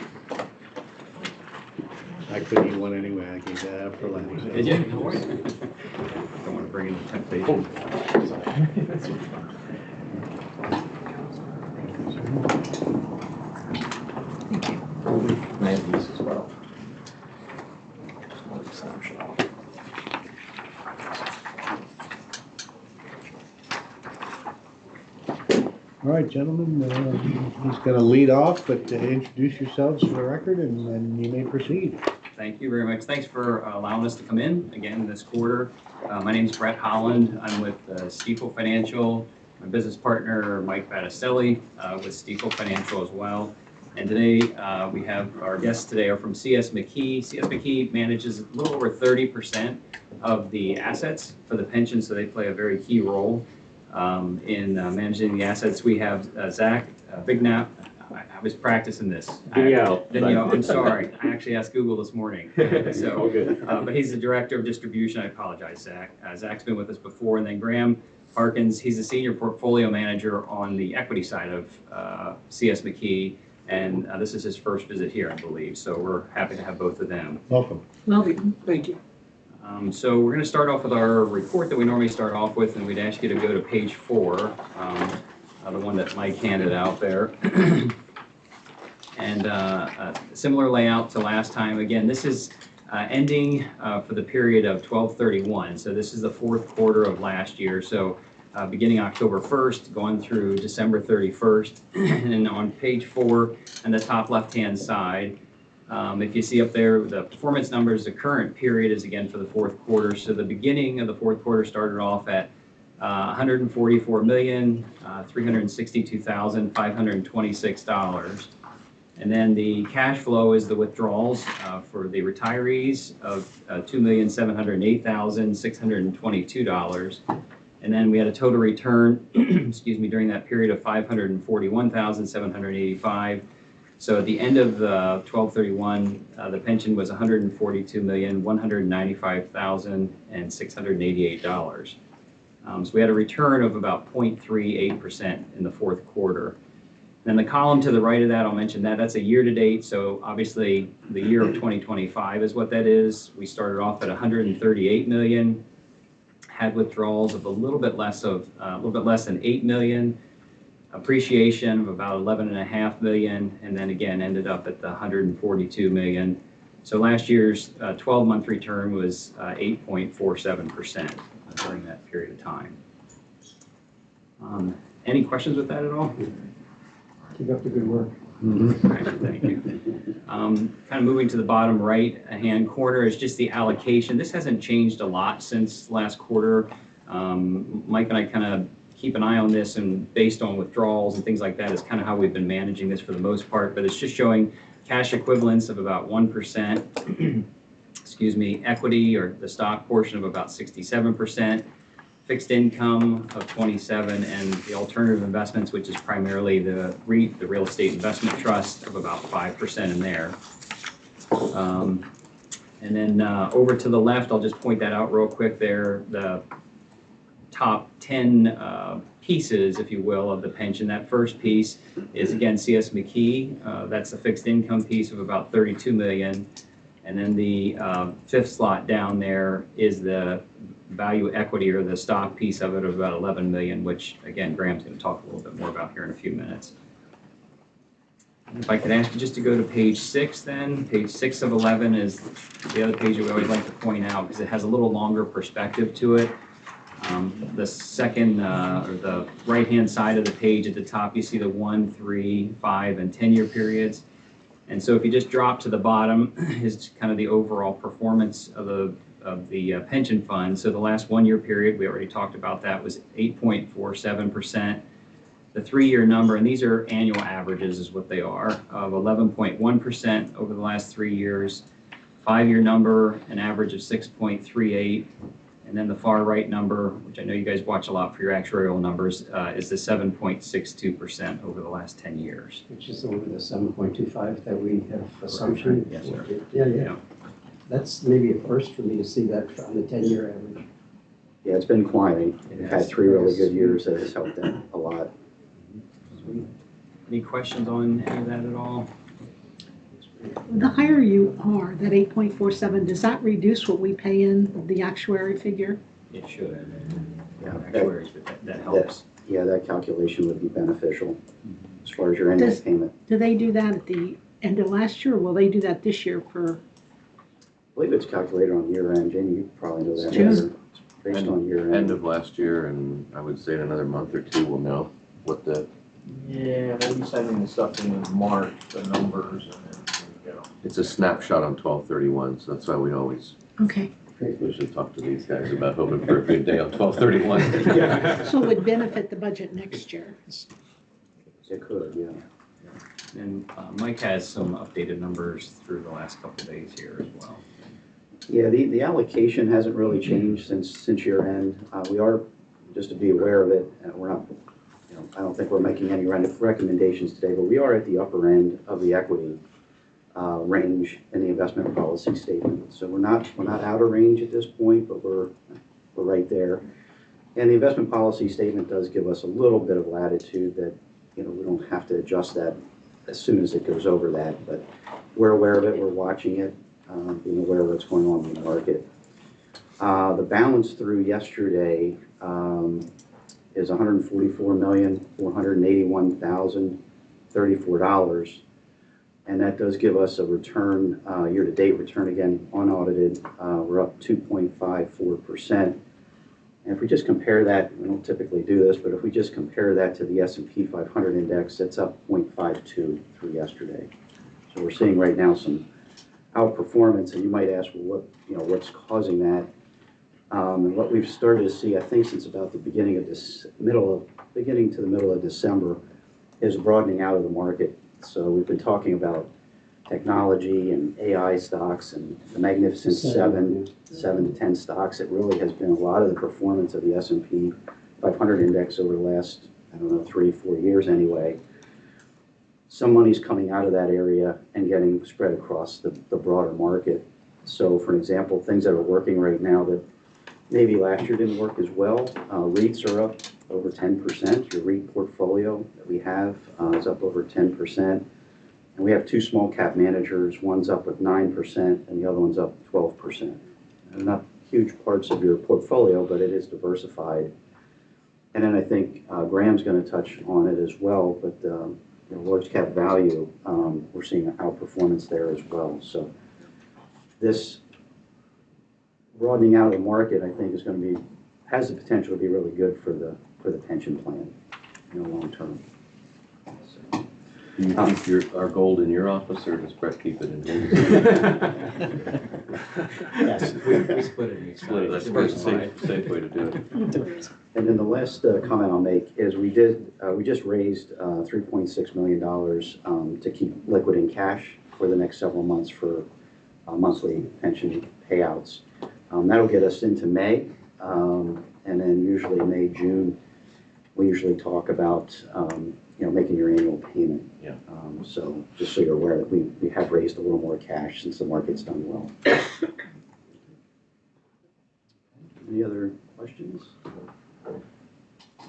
I couldn't eat one anyway, I gave that up for lunch. Did you? Don't want to bring in the temptation. I have these as well. All right, gentlemen, who's going to lead off, but introduce yourselves for the record, and then you may proceed. Thank you very much. Thanks for allowing us to come in again this quarter. My name is Brett Holland. I'm with Stifel Financial. My business partner, Mike Battistelli, with Stifel Financial as well. And today, we have our guests today are from CS McKee. CS McKee manages a little over 30% of the assets for the pension, so they play a very key role in managing the assets. We have Zach Bignap. I was practicing this. Danielle, I'm sorry. I actually asked Google this morning. So, but he's the director of distribution. I apologize, Zach. Zach's been with us before. And then Graham Harkins, he's the senior portfolio manager on the equity side of CS McKee. And this is his first visit here, I believe. So we're happy to have both of them. Welcome. Welcome. Thank you. So we're going to start off with our report that we normally start off with, and we'd ask you to go to page 4, the one that Mike handed out there. And similar layout to last time. Again, this is ending for the period of 12/31. So this is the fourth quarter of last year. So beginning October 1st, going through December 31st. And on page 4, on the top left-hand side, if you see up there, the performance numbers, the current period is again for the fourth quarter. So the beginning of the fourth quarter started off at $144,362,526. And then the cash flow is the withdrawals for the retirees of $2,708,622. And then we had a total return, excuse me, during that period of 541,785. So at the end of 12/31, the pension was $142,195,688. So we had a return of about 0.38% in the fourth quarter. Then the column to the right of that, I'll mention that, that's a year-to-date, so obviously the year of 2025 is what that is. We started off at 138 million, had withdrawals of a little bit less than 8 million, appreciation of about 11.5 million, and then again ended up at the 142 million. So last year's 12-month return was 8.47% during that period of time. Any questions with that at all? Keep up the good work. Thank you. Kind of moving to the bottom right-hand corner is just the allocation. This hasn't changed a lot since last quarter. Mike and I kind of keep an eye on this, and based on withdrawals and things like that is kind of how we've been managing this for the most part, but it's just showing cash equivalents of about 1%, excuse me, equity or the stock portion of about 67%, fixed income of 27%, and the alternative investments, which is primarily the REIT, the real estate investment trust, of about 5% in there. And then over to the left, I'll just point that out real quick there, the top 10 pieces, if you will, of the pension. That first piece is, again, C.S. McKee. That's the fixed income piece of about 32 million. And then the fifth slot down there is the value equity or the stock piece of it of about 11 million, which again, Graham's going to talk a little bit more about here in a few minutes. If I could ask you just to go to page 6 then. Page 6 of 11 is the other page that we always like to point out because it has a little longer perspective to it. The second or the right-hand side of the page at the top, you see the 1, 3, 5, and 10-year periods. And so if you just drop to the bottom is kind of the overall performance of the pension fund. So the last 1-year period, we already talked about that, was 8.47%. The 3-year number, and these are annual averages is what they are, of 11.1% over the last 3 years. 5-year number, an average of 6.38. And then the far right number, which I know you guys watch a lot for your actuarial numbers, is the 7.62% over the last 10 years. Which is over the 7.25 that we have assumption. Yes, sir. Yeah. That's maybe a first for me to see that on the 10-year average. Yeah, it's been climbing. We've had 3 really good years that has helped them a lot. Sweet. Any questions on any of that at all? The higher you are, that 8.47, does that reduce what we pay in the actuary figure? It should. Yeah, Actuaries, but that helps. That calculation would be beneficial as far as your annual payment. Do they do that at the end of last year, or will they do that this year for? I believe it's calculated on year end. Jamie, you probably know that June. better. Based on year end. End of last year, and I would say in another month or two we'll know what the. Yeah, they'll be sending the stuff in March, the numbers, and then, It's a snapshot on 12/31, so that's why we always. Okay. We should talk to these guys about hoping for a good day on 12/31. So it would benefit the budget next year? It could, yeah. And Mike has some updated numbers through the last couple of days here as well. Yeah, the allocation hasn't really changed since year end. We are, just to be aware of it, we're not, I don't think we're making any recommendations today, but we are at the upper end of the equity range in the investment policy statement. So we're not out of range at this point, but we're right there. And the investment policy statement does give us a little bit of latitude that, we don't have to adjust that as soon as it goes over that, but we're aware of it, we're watching it, being aware of what's going on in the market. The balance through yesterday is $144,481,034. And that does give us a return, year-to-date return, again, unaudited. We're up 2.54%. And if we just compare that, we don't typically do this, but if we just compare that to the S&P 500 index, it's up 0.52 through yesterday. So we're seeing right now some outperformance, and you might ask, well, what's causing that? And what we've started to see, I think, since about the beginning to the middle of December, is broadening out of the market. So we've been talking about technology and AI stocks and the Magnificent Seven, 7 to 10 stocks. It really has been a lot of the performance of the S&P 500 index over the last, I don't know, 3-4 years anyway. Some money's coming out of that area and getting spread across the broader market. So for example, things that are working right now that maybe last year didn't work as well, REITs are up over 10%. Your REIT portfolio that we have is up over 10%. And we have 2 small cap managers, one's up with 9% and the other one's up 12%. They're not huge parts of your portfolio, but it is diversified. And then I think Graham's going to touch on it as well, but large cap value, we're seeing outperformance there as well. So this broadening out of the market, I think, is going to be, has the potential to be really good for the pension plan, long term. So, Do you keep our gold in your office, or does Brett keep it in his? Yes, we split it. Split it. That's the safe way to do it. And then the last comment I'll make is we just raised $3.6 million to keep liquid in cash for the next several months for monthly pension payouts. That'll get us into May, and then usually May, June, we usually talk about making your annual payment. Yeah. So just so you're aware that we have raised a little more cash since the market's done well. Any other questions?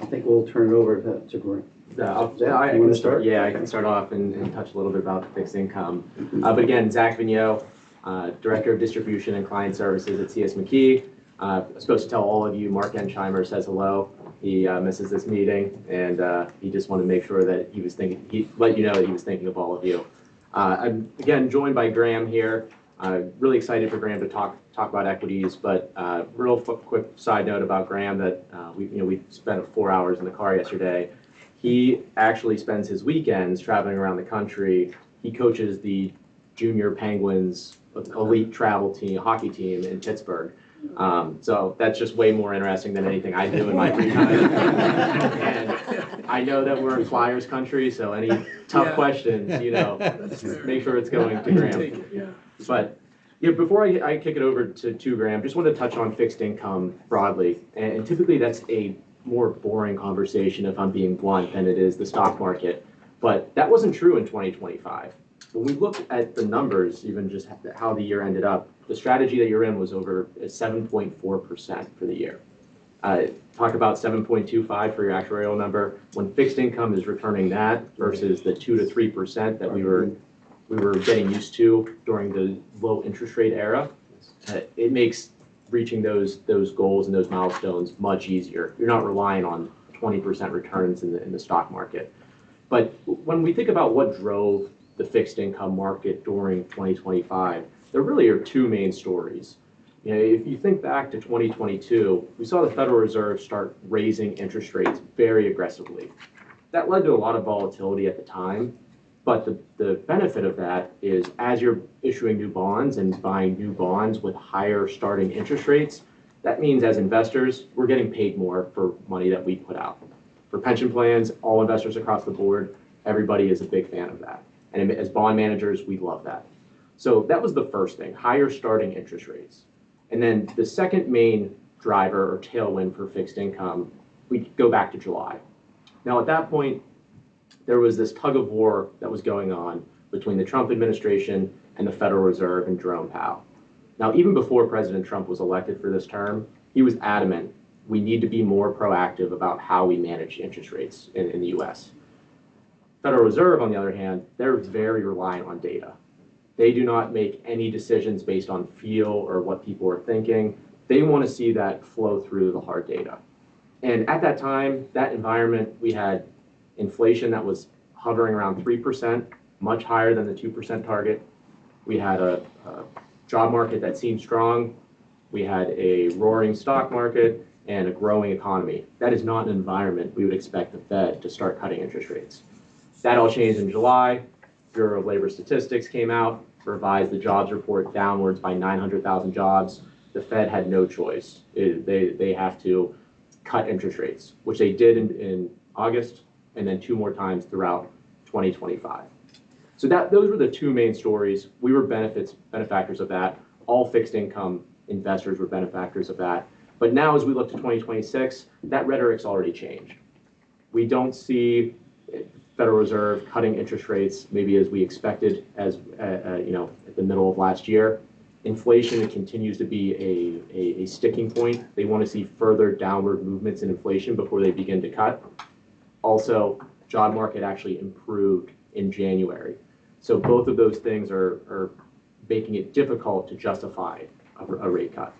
I think we'll turn it over to Graham. I can start. Yeah, I can start off and touch a little bit about fixed income. But again, Zach Vigneault, Director of Distribution and Client Services at CS McKee. I'm supposed to tell all of you Mark Ensheimer says hello. He misses this meeting, and he just wanted to make sure that he let you know that he was thinking of all of you. I'm again joined by Graham here. Really excited for Graham to talk about equities, but real quick side note about Graham that we spent 4 hours in the car yesterday. He actually spends his weekends traveling around the country. He coaches the Junior Penguins elite travel team, hockey team in Pittsburgh. So that's just way more interesting than anything I do in my free time. And I know that we're in Flyers country, so any tough questions, make sure it's going to Graham. But before I kick it over to Graham, just want to touch on fixed income broadly. And typically that's a more boring conversation, if I'm being blunt, than it is the stock market. But that wasn't true in 2025. When we look at the numbers, even just how the year ended up, the strategy that you're in was over 7.4% for the year. Talk about 7.25 for your actuarial number. When fixed income is returning that versus the 2 to 3% that we were getting used to during the low interest rate era, it makes reaching those goals and those milestones much easier. You're not relying on 20% returns in the stock market. But when we think about what drove the fixed income market during 2025, there really are 2 main stories. If you think back to 2022, we saw the Federal Reserve start raising interest rates very aggressively. That led to a lot of volatility at the time, but the benefit of that is as you're issuing new bonds and buying new bonds with higher starting interest rates, that means as investors, we're getting paid more for money that we put out. For pension plans, all investors across the board, everybody is a big fan of that. And as bond managers, we love that. So that was the first thing, higher starting interest rates. And then the second main driver or tailwind for fixed income, we go back to July. Now at that point, there was this tug of war that was going on between the Trump administration and the Federal Reserve and Jerome Powell. Now, even before President Trump was elected for this term, he was adamant we need to be more proactive about how we manage interest rates in the US. Federal Reserve, on the other hand, they're very reliant on data. They do not make any decisions based on feel or what people are thinking. They want to see that flow through the hard data. And at that time, that environment, we had inflation that was hovering around 3%, much higher than the 2% target. We had a job market that seemed strong. We had a roaring stock market and a growing economy. That is not an environment we would expect the Fed to start cutting interest rates. That all changed in July. Bureau of Labor Statistics came out, revised the jobs report downwards by 900,000 jobs. The Fed had no choice. They have to cut interest rates, which they did in August, and then 2 more times throughout 2025. So those were the two main stories. We were benefactors of that. All fixed income investors were benefactors of that. But now as we look to 2026, that rhetoric's already changed. We don't see Federal Reserve cutting interest rates maybe as we expected as at the middle of last year. Inflation continues to be a sticking point. They want to see further downward movements in inflation before they begin to cut. Also, job market actually improved in January. So both of those things are making it difficult to justify a rate cut.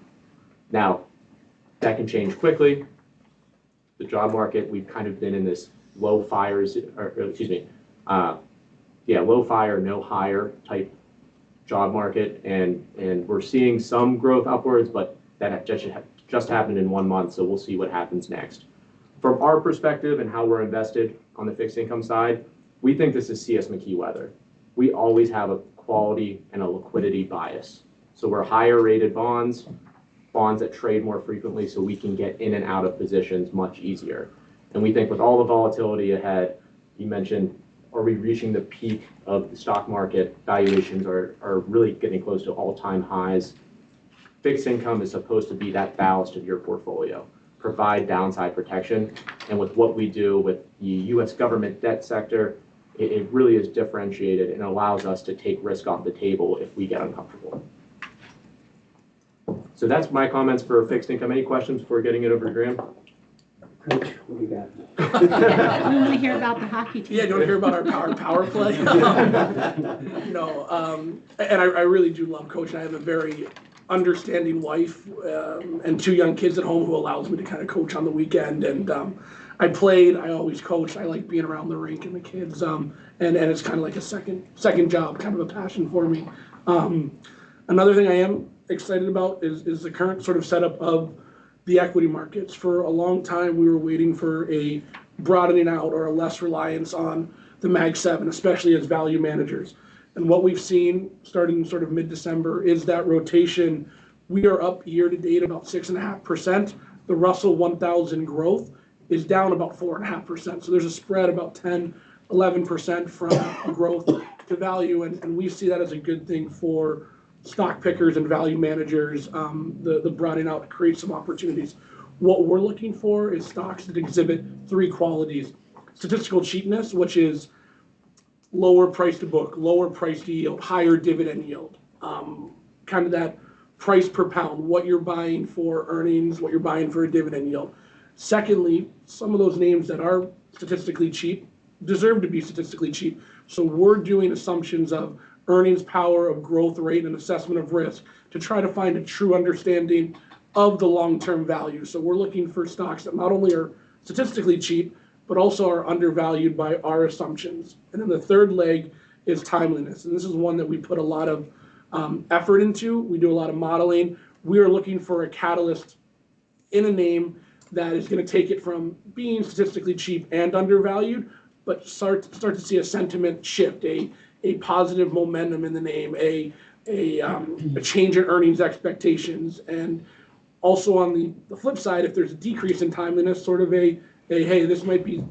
Now, that can change quickly. The job market, we've kind of been in this low fire, no hire type job market, and we're seeing some growth upwards, but that just happened in 1 month, so we'll see what happens next. From our perspective and how we're invested on the fixed income side, we think this is CS McKee weather. We always have a quality and a liquidity bias. So we're higher rated bonds that trade more frequently, so we can get in and out of positions much easier. And we think with all the volatility ahead, you mentioned, are we reaching the peak of the stock market? Valuations are really getting close to all-time highs. Fixed income is supposed to be that ballast of your portfolio, provide downside protection. And with what we do with the US government debt sector, it really is differentiated and allows us to take risk off the table if we get uncomfortable. So that's my comments for fixed income. Any questions before getting it over to Graham? Coach, what do you got? We want to hear about the hockey team. Yeah, do you want to hear about our power play? And I really do love coaching. I have a very understanding wife and 2 young kids at home who allows me to kind of coach on the weekend. And I always coached. I like being around the rink and the kids. And it's kind of like a second job, kind of a passion for me. Another thing I am excited about is the current sort of setup of the equity markets. For a long time, we were waiting for a broadening out or a less reliance on the Mag 7, especially as value managers. And what we've seen starting sort of mid-December is that rotation. We are up year to date about 6.5%. The Russell 1000 growth is down about 4.5%. So there's a spread about 10, 11% from growth to value. And we see that as a good thing for stock pickers and value managers. The broadening out creates some opportunities. What we're looking for is stocks that exhibit 3 qualities. Statistical cheapness, which is lower price to book, lower price to yield, higher dividend yield. Kind of that price per pound, what you're buying for earnings, what you're buying for a dividend yield. Secondly, some of those names that are statistically cheap deserve to be statistically cheap. So we're doing assumptions of earnings power, of growth rate, and assessment of risk to try to find a true understanding of the long-term value. So we're looking for stocks that not only are statistically cheap, but also are undervalued by our assumptions. And then the third leg is timeliness. And this is one that we put a lot of effort into. We do a lot of modeling. We are looking for a catalyst in a name that is going to take it from being statistically cheap and undervalued, but start to see a sentiment shift, a positive momentum in the name, a change in earnings expectations. And also on the flip side, if there's a decrease in timeliness, sort of hey, this might be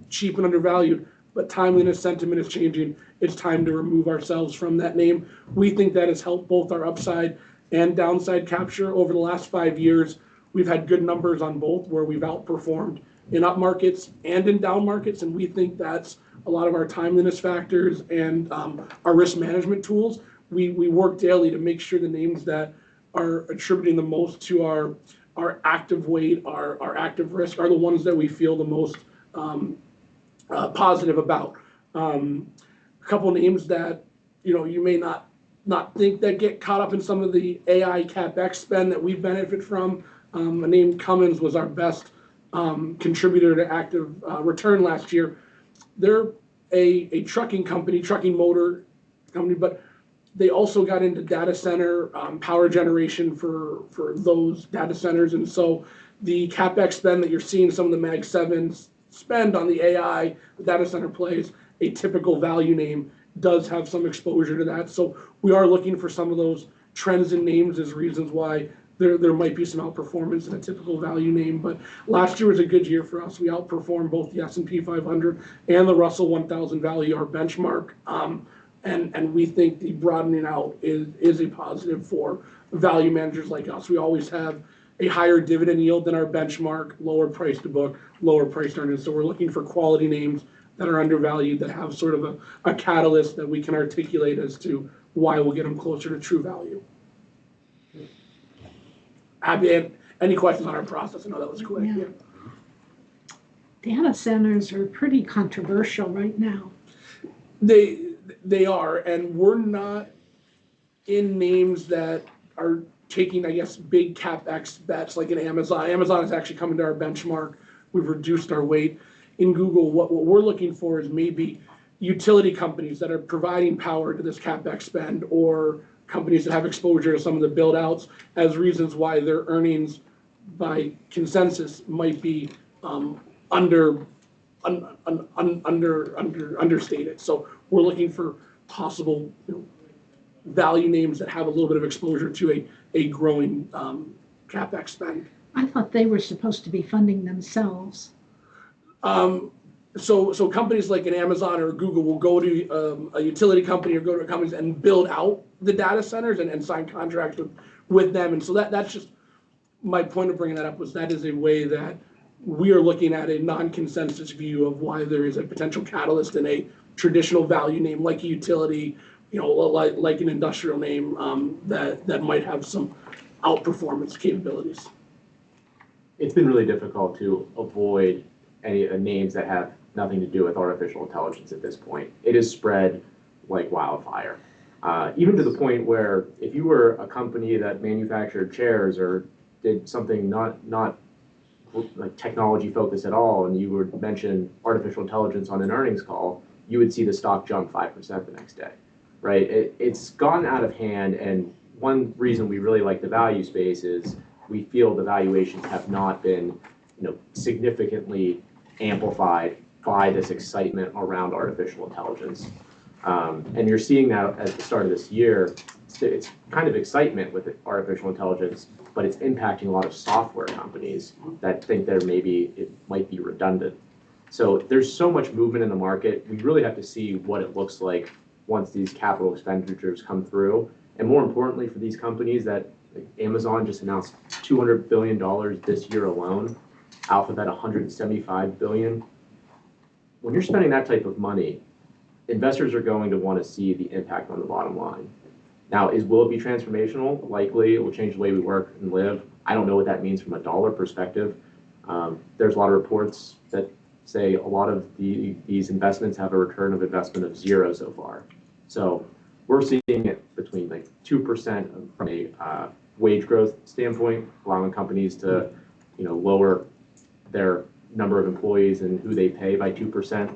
cheap and undervalued, but timeliness sentiment is changing. It's time to remove ourselves from that name. We think that has helped both our upside and downside capture over the last 5 years. We've had good numbers on both where we've outperformed in up markets and in down markets, and we think that's a lot of our timeliness factors and our risk management tools. We work daily to make sure the names that are attributing the most to our active weight, our active risk, are the ones that we feel the most positive about. A couple names that you may not think that get caught up in some of the AI CapEx spend that we benefit from. A name Cummins was our best contributor to active return last year. They're a trucking motor company, but they also got into data center power generation for those data centers. And so the CapEx spend that you're seeing some of the Mag 7s spend on the AI, the data center plays, a typical value name does have some exposure to that. So we are looking for some of those trends in names as reasons why there might be some outperformance in a typical value name. But last year was a good year for us. We outperformed both the S&P 500 and the Russell 1000 value, our benchmark. And we think the broadening out is a positive for value managers like us. We always have a higher dividend yield than our benchmark, lower price to book, lower price to earnings. So we're looking for quality names that are undervalued, that have sort of a catalyst that we can articulate as to why we'll get them closer to true value. Abby, any questions on our process? I know that was quick. Yeah. Yeah. Data centers are pretty controversial right now. They are, and we're not in names that are taking, I guess, big CapEx bets like an Amazon. Amazon is actually coming to our benchmark. We've reduced our weight. In Google, what we're looking for is maybe utility companies that are providing power to this CapEx spend, or companies that have exposure to some of the build outs as reasons why their earnings by consensus might be understated. So we're looking for possible, value names that have a little bit of exposure to a growing CapEx spend. I thought they were supposed to be funding themselves. So companies like an Amazon or Google will go to a utility company or go to companies and build out the data centers and sign contracts with them. And so that's just my point of bringing that up, was that is a way that we are looking at a non-consensus view of why there is a potential catalyst in a traditional value name like a utility, like an industrial name that might have some outperformance capabilities. It's been really difficult to avoid any names that have nothing to do with artificial intelligence at this point. It is spread like wildfire. Even to the point where if you were a company that manufactured chairs or did something not like technology focused at all, and you would mention artificial intelligence on an earnings call, you would see the stock jump 5% the next day, right? It's gotten out of hand, and one reason we really like the value space is we feel the valuations have not been, significantly amplified by this excitement around artificial intelligence. And you're seeing that at the start of this year. It's kind of excitement with artificial intelligence, but it's impacting a lot of software companies that think it might be redundant. So there's so much movement in the market. We really have to see what it looks like once these capital expenditures come through. And more importantly for these companies, that Amazon just announced $200 billion this year alone, Alphabet $175 billion. When you're spending that type of money, investors are going to want to see the impact on the bottom line. Now, will it be transformational? Likely. It will change the way we work and live. I don't know what that means from a dollar perspective. There's a lot of reports that say a lot of these investments have a return of investment of 0 so far. So we're seeing it between 2% from a wage growth standpoint, allowing companies to lower their number of employees and who they pay by 2%.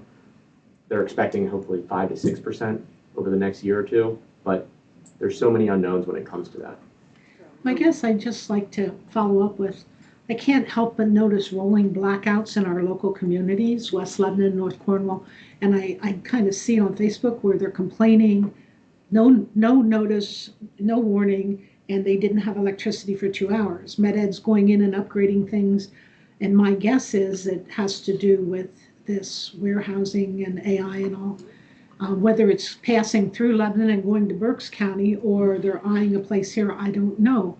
They're expecting hopefully 5 to 6% over the next year or two, but there's so many unknowns when it comes to that. I guess I'd just like to follow up with, I can't help but notice rolling blackouts in our local communities, West Lebanon, North Cornwall, and I kind of see on Facebook where they're complaining, no notice, no warning, and they didn't have electricity for 2 hours. MedEd's going in and upgrading things, and my guess is it has to do with this warehousing and AI and all. Whether it's passing through Lebanon and going to Berks County, or they're eyeing a place here, I don't know.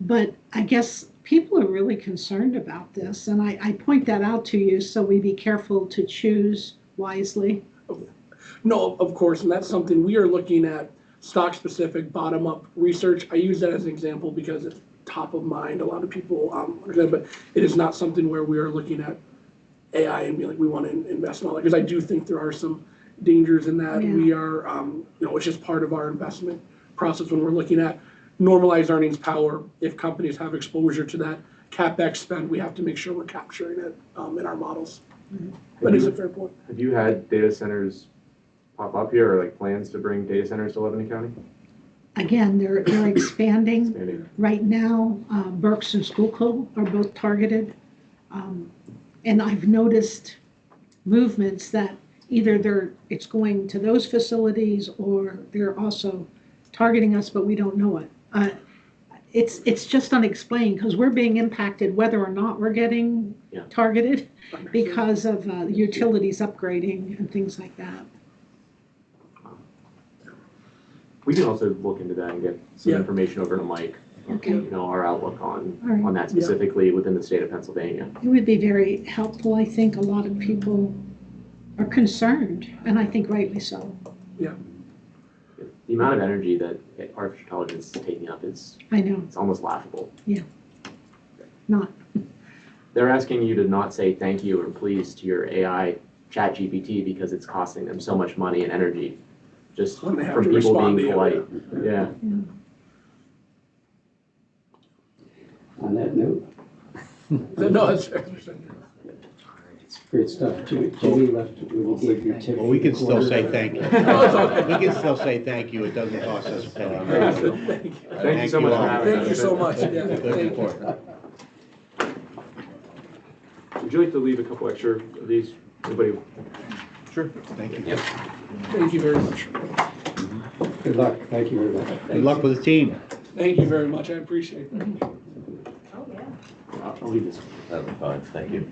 But I guess people are really concerned about this, and I point that out to you so we be careful to choose wisely. No, of course, and that's something we are looking at, stock-specific, bottom-up research. I use that as an example because it's top of mind. A lot of people understand, but it is not something where we are looking at AI and be like, we want to invest in all that, because I do think there are some dangers in that. Yeah. We are, it's just part of our investment process when we're looking at normalized earnings power. If companies have exposure to that CapEx spend, we have to make sure we're capturing it in our models. But it's a fair point. Have you had data centers pop up here, or plans to bring data centers to Lebanon County? Again, they're expanding. Right now, Berks and Schuylkill are both targeted. And I've noticed movements that either it's going to those facilities, or they're also targeting us, but we don't know it. It's just unexplained, because we're being impacted whether or not we're getting targeted because of utilities upgrading and things like that. We can also look into that and get some Yeah. information over to Mike. Okay. You know, our outlook on All right. that specifically within the state of Pennsylvania. It would be very helpful. I think a lot of people are concerned, and I think rightly so. The amount of energy that artificial intelligence is taking up is, I know, it's almost laughable. not. They're asking you to not say thank you or please to your AI chat GPT because it's costing them so much money and energy just When they have from to people respond being to you. polite. Yeah. On that note, No, it's, it's great stuff. Jimmy left when he gave your tip. Well, we can still say thank you. We can still say thank you. It doesn't cost us a penny. Thank you so much for all. having us. Thank you so much. Yeah, Good thank you. report. Would you like to leave a couple extra of these? Anybody? Sure, thank you. Yep. Thank you very much. Good luck. Thank you very much. Good luck with the team. Thank you very much. I appreciate that. I'll leave this. That'll be fine, thank you.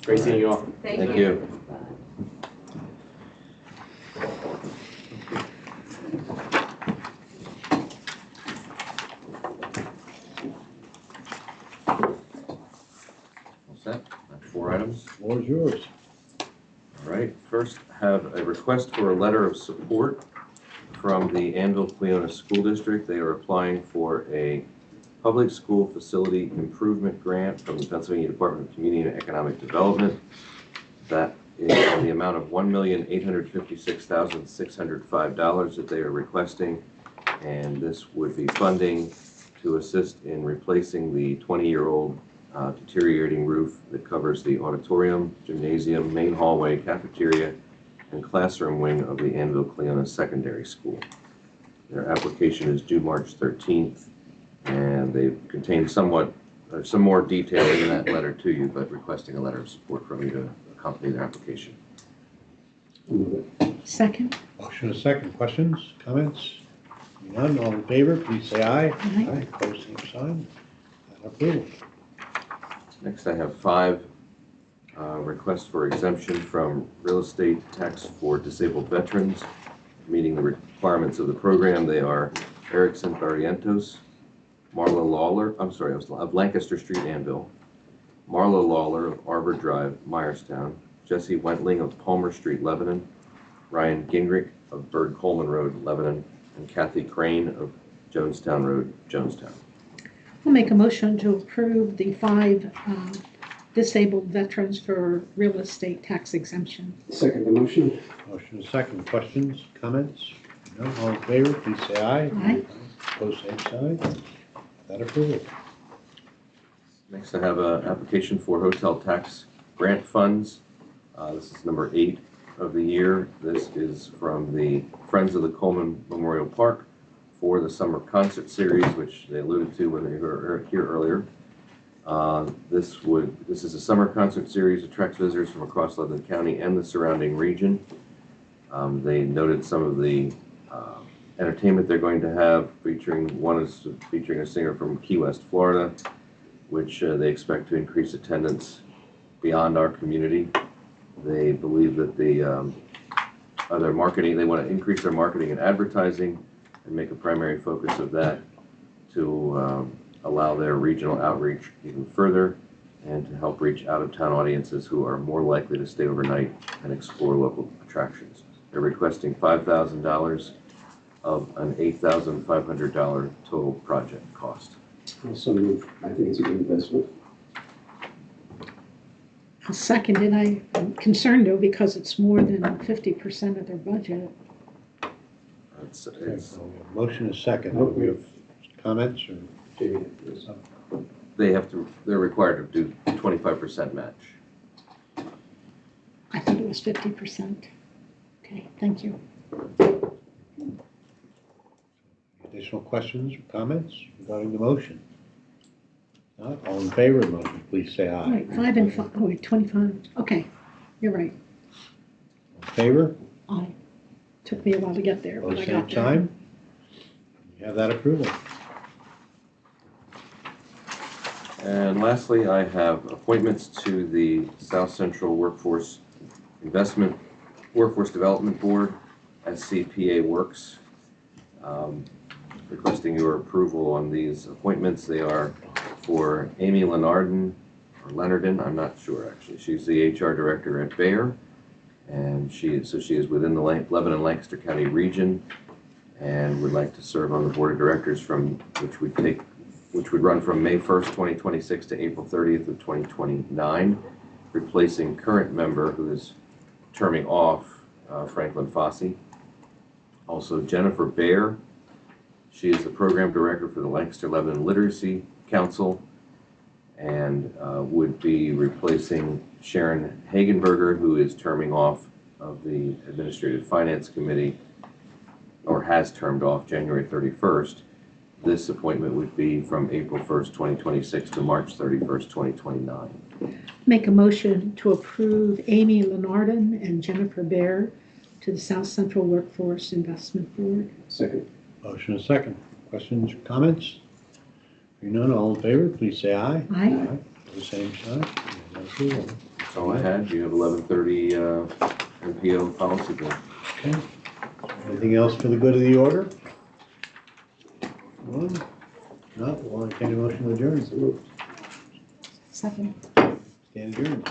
Great seeing you all. Thank you. What's that? 4 items? Floor is yours. All right, first have a request for a letter of support from the Anvil-Cleona School District. They are applying for a public school facility improvement grant from the Pennsylvania Department of Community and Economic Development. That is in the amount of $1,856,605 that they are requesting. And this would be funding to assist in replacing the 20-year-old deteriorating roof that covers the auditorium, gymnasium, main hallway, cafeteria, and classroom wing of the Anvil-Cleona Secondary School. Their application is due March 13th, and they contain some more detail in that letter to you, but requesting a letter of support from you to accompany their application. Second? Motion is second. Questions, comments? None, all in favor, please say aye. Aye. Opposed, same sign. That approval. Next, I have 5 requests for exemption from real estate tax for disabled veterans. Meeting the requirements of the program, they are Erickson Barrientos, Marla Lawler, of Lancaster Street, Anvil, Marla Lawler of Arbor Drive, Myerstown, Jesse Wentling of Palmer Street, Lebanon, Ryan Gingrich of Bird Coleman Road, Lebanon, and Kathy Crane of Jonestown Road, Jonestown. I'll make a motion to approve the 5 disabled veterans for real estate tax exemption. Second the motion. Motion is second. Questions, comments? None, all in favor, please say aye. Aye. Opposed, same sign. That approval. Next, I have an application for hotel tax grant funds. This is number 8 of the year. This is from the Friends of the Coleman Memorial Park for the summer concert series, which they alluded to when they were here earlier. This is a summer concert series, attracts visitors from across Lebanon County and the surrounding region. They noted some of the entertainment they're going to have, featuring a singer from Key West, Florida, which they expect to increase attendance beyond our community. They believe that their marketing, they want to increase their marketing and advertising and make a primary focus of that to allow their regional outreach even further and to help reach out-of-town audiences who are more likely to stay overnight and explore local attractions. They're requesting $5,000 of an $8,500 total project cost. Also move. I think it's a good investment. I'll second it. I'm concerned though because it's more than 50% of their budget. Motion is second. Do we have comments or? They're required to do 25% match. I thought it was 50%. Okay, thank you. Additional questions or comments regarding the motion? Not all in favor of the motion, please say All aye. right, 5 and 5, oh wait, 25. Okay, you're right. In favor? Aye. Took me a while to get there, but Opposed, I same got there. sign. You have that approval. And lastly, I have appointments to the South Central Workforce Development Board, SCPA Works. Requesting your approval on these appointments. They are for Amy Leonardon, or Leonardon, I'm not sure actually. She's the HR Director at Bayer, and she is within the Lebanon Lancaster County region, and would like to serve on the Board of Directors which would run from May 1st, 2026 to April 30th of 2029, replacing current member who is terming off, Franklin Fossey. Also Jennifer Bayer. She is the Program Director for the Lancaster Lebanon Literacy Council, and would be replacing Sharon Hagenberger, who is terming off of the Administrative Finance Committee, or has termed off January 31st. This appointment would be from April 1st, 2026 to March 31st, 2029. Make a motion to approve Amy Leonardon and Jennifer Baer to the South Central Workforce Investment Board. Second. Motion and second. Questions, comments? Hearing none, all in favor, please say aye. Aye. The same sign. Approval. That's all I had. You have 11:30 MPO policy bill. Okay. Anything else for the good of the order? One? Not, we'll entertain a motion to adjourn. Second. Stand adjourned.